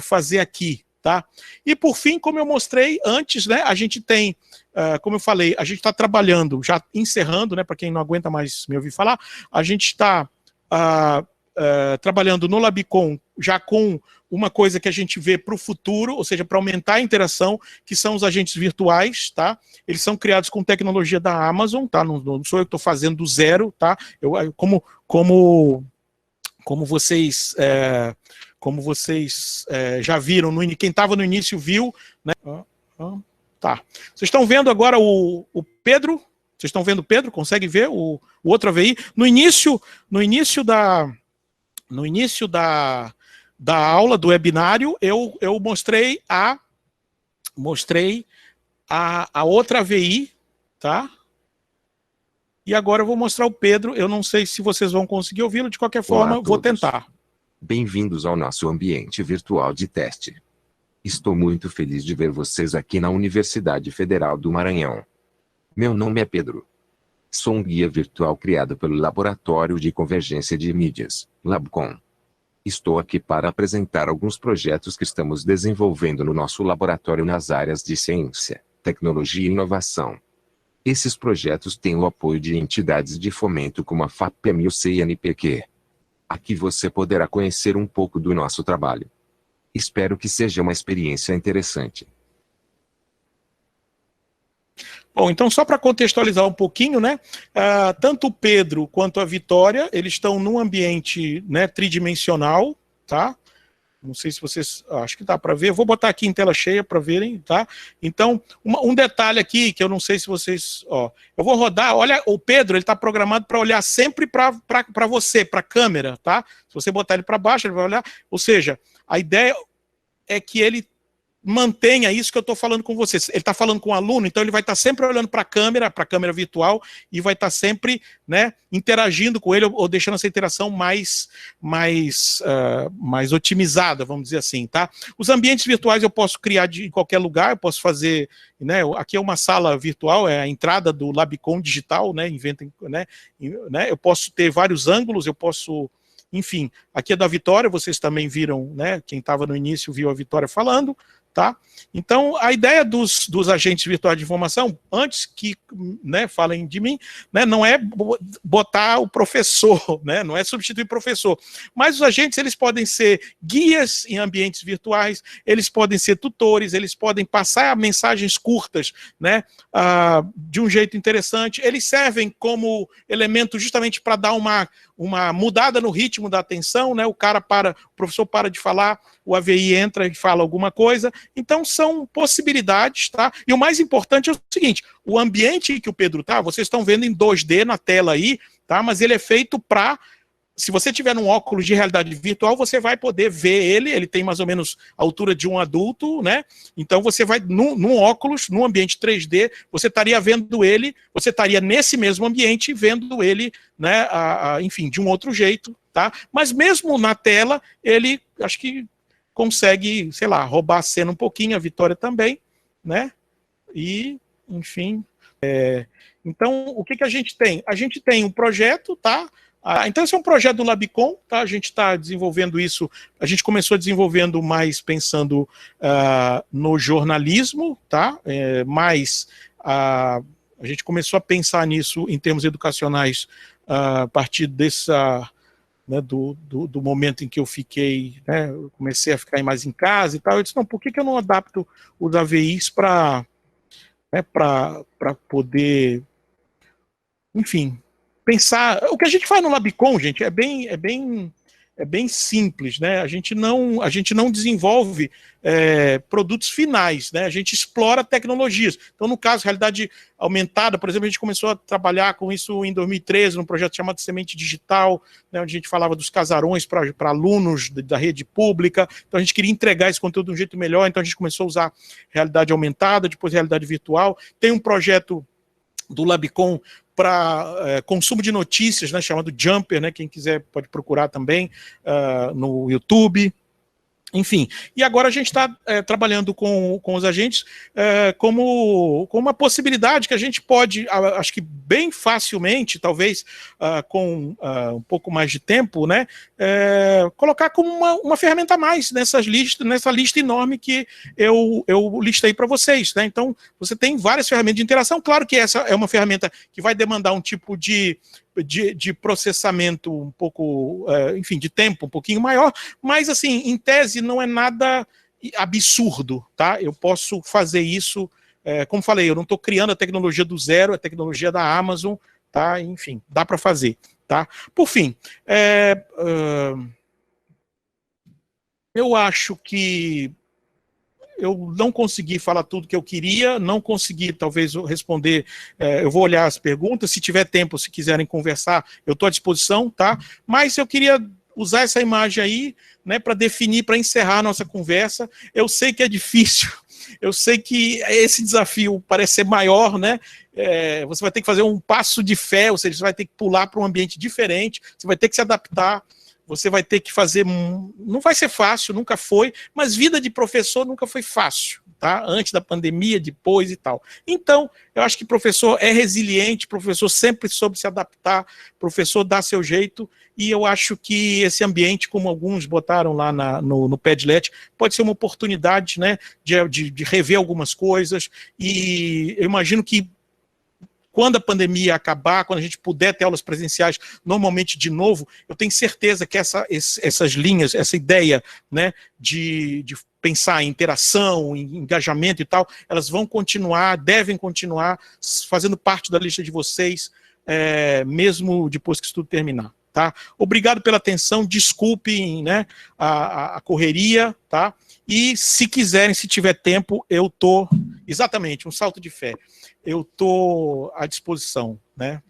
fazer aqui, tá? E por fim, como eu mostrei antes, né, a gente tem, como eu falei, a gente está trabalhando, já encerrando, né, para quem não aguenta mais me ouvir falar, a gente está trabalhando no Labicon já com uma coisa que a gente vê para o futuro, ou seja, para aumentar a interação, que são os agentes virtuais, tá? Eles são criados com tecnologia da Amazon, tá? Não sou eu que estou fazendo do zero, tá? Como vocês já viram, quem estava no início viu, né? Tá. Vocês estão vendo agora o Pedro? Vocês estão vendo o Pedro? Consegue ver o outro AVI? No início da aula, do webinário, eu mostrei a outra AVI, tá? E agora eu vou mostrar o Pedro. Eu não sei se vocês vão conseguir ouvi-lo, de qualquer forma, vou tentar. Bem-vindos ao nosso ambiente virtual de teste. Estou muito feliz de ver vocês aqui na Universidade Federal do Maranhão. Meu nome é Pedro. Sou um guia virtual criado pelo Laboratório de Convergência de Mídias, Labcon. Estou aqui para apresentar alguns projetos que estamos desenvolvendo no nosso laboratório nas áreas de ciência, tecnologia e inovação. Esses projetos têm o apoio de entidades de fomento como a FAPEM e o CNPq. Aqui você poderá conhecer um pouco do nosso trabalho. Espero que seja uma experiência interessante. Bom, então só para contextualizar um pouquinho, né, tanto o Pedro quanto a Vitória, eles estão num ambiente, né, tridimensional, tá? Não sei se vocês, acho que dá para ver, eu vou botar aqui em tela cheia para verem, tá? Então, um detalhe aqui, que eu não sei se vocês, ó, eu vou rodar, olha, o Pedro, ele está programado para olhar sempre para você, para a câmera, tá? Se você botar ele para baixo, ele vai olhar, ou seja, a ideia é que ele mantenha isso que eu estou falando com vocês. Ele está falando com o aluno, então ele vai estar sempre olhando para a câmera virtual, e vai estar sempre, né, interagindo com ele, ou deixando essa interação mais otimizada, vamos dizer assim, tá? Os ambientes virtuais eu posso criar em qualquer lugar, eu posso fazer, né, aqui é uma sala virtual, é a entrada do Labicon digital, né, eu posso ter vários ângulos, eu posso, enfim, aqui é da Vitória, vocês também viram, né, quem estava no início viu a Vitória falando, tá? Então, a ideia dos agentes virtuais de informação, antes que, né, falem de mim, né, não é botar o professor, né, não é substituir o professor, mas os agentes, eles podem ser guias em ambientes virtuais, eles podem ser tutores, eles podem passar mensagens curtas, né, de um jeito interessante, eles servem como elemento justamente para dar uma mudada no ritmo da atenção, né, o professor para de falar, o AVI entra e fala alguma coisa. Então são possibilidades, tá? E o mais importante é o seguinte, o ambiente que o Pedro tá, vocês estão vendo em 2D na tela aí, tá? Mas ele é feito para, se você tiver num óculos de realidade virtual, você vai poder ver ele tem mais ou menos a altura de um adulto, né? Então você vai, num óculos, num ambiente 3D, você estaria vendo ele, você estaria nesse mesmo ambiente vendo ele, né, enfim, de um outro jeito, tá? Mas mesmo na tela, ele, acho que consegue, sei lá, roubar a cena um pouquinho, a Vitória também, né? E, enfim, então, o que a gente tem? A gente tem um projeto, tá? Então, esse é um projeto do Labicom, tá? A gente está desenvolvendo isso, a gente começou desenvolvendo mais pensando no jornalismo, tá? Mas a gente começou a pensar nisso em termos educacionais a partir dessa, né, do momento em que eu fiquei, né, eu comecei a ficar mais em casa e tal. Eu disse, não, por que eu não adapto os AVIs para poder, enfim, pensar. O que a gente faz no Labicom, gente, é bem simples, né? A gente não desenvolve produtos finais, né? A gente explora tecnologias. Então, no caso, realidade aumentada, por exemplo, a gente começou a trabalhar com isso em 2013, num projeto chamado Semente Digital, né, onde a gente falava dos casarões para alunos da rede pública. Então, a gente queria entregar esse conteúdo de um jeito melhor, então a gente começou a usar realidade aumentada, depois realidade virtual. Tem um projeto do Labicom para consumo de notícias, né, chamado Jumper, né, quem quiser pode procurar também no YouTube. Enfim, e agora a gente está trabalhando com os agentes como uma possibilidade que a gente pode, acho que bem facilmente, talvez com um pouco mais de tempo, né, colocar como uma ferramenta a mais nessa lista enorme que eu listei para vocês, né? Então, você tem várias ferramentas de interação. Claro que essa é uma ferramenta que vai demandar um tipo de processamento um pouco, enfim, de tempo um pouquinho maior, mas assim, em tese não é nada absurdo, tá? Eu posso fazer isso, como falei, eu não estou criando a tecnologia do zero, a tecnologia da Amazon, tá? Enfim, dá para fazer, tá? Por fim, eu acho que eu não consegui falar tudo que eu queria, não consegui, talvez, responder. Eu vou olhar as perguntas, se tiver tempo, se quiserem conversar, eu estou à disposição, tá? Mas eu queria usar essa imagem aí, né, para definir, para encerrar a nossa conversa. Eu sei que é difícil, eu sei que esse desafio parece ser maior, né? Você vai ter que fazer um passo de fé, ou seja, você vai ter que pular para um ambiente diferente, você vai ter que se adaptar. Você vai ter que fazer, não vai ser fácil, nunca foi, mas vida de professor nunca foi fácil, tá? Antes da pandemia, depois e tal. Então, eu acho que professor é resiliente, professor sempre soube se adaptar, professor dá seu jeito, e eu acho que esse ambiente, como alguns botaram lá no Padlet, pode ser uma oportunidade, né, de rever algumas coisas, e eu imagino que quando a pandemia acabar, quando a gente puder ter aulas presenciais normalmente de novo, eu tenho certeza que essas linhas, essa ideia, né, de pensar em interação, em engajamento e tal, elas vão continuar, devem continuar fazendo parte da lista de vocês, mesmo depois que isso tudo terminar. Tá? Obrigado pela atenção, desculpem, né, a correria, tá? E se quiserem, se tiver tempo, eu tô, exatamente, um salto de fé, eu tô à disposição, né?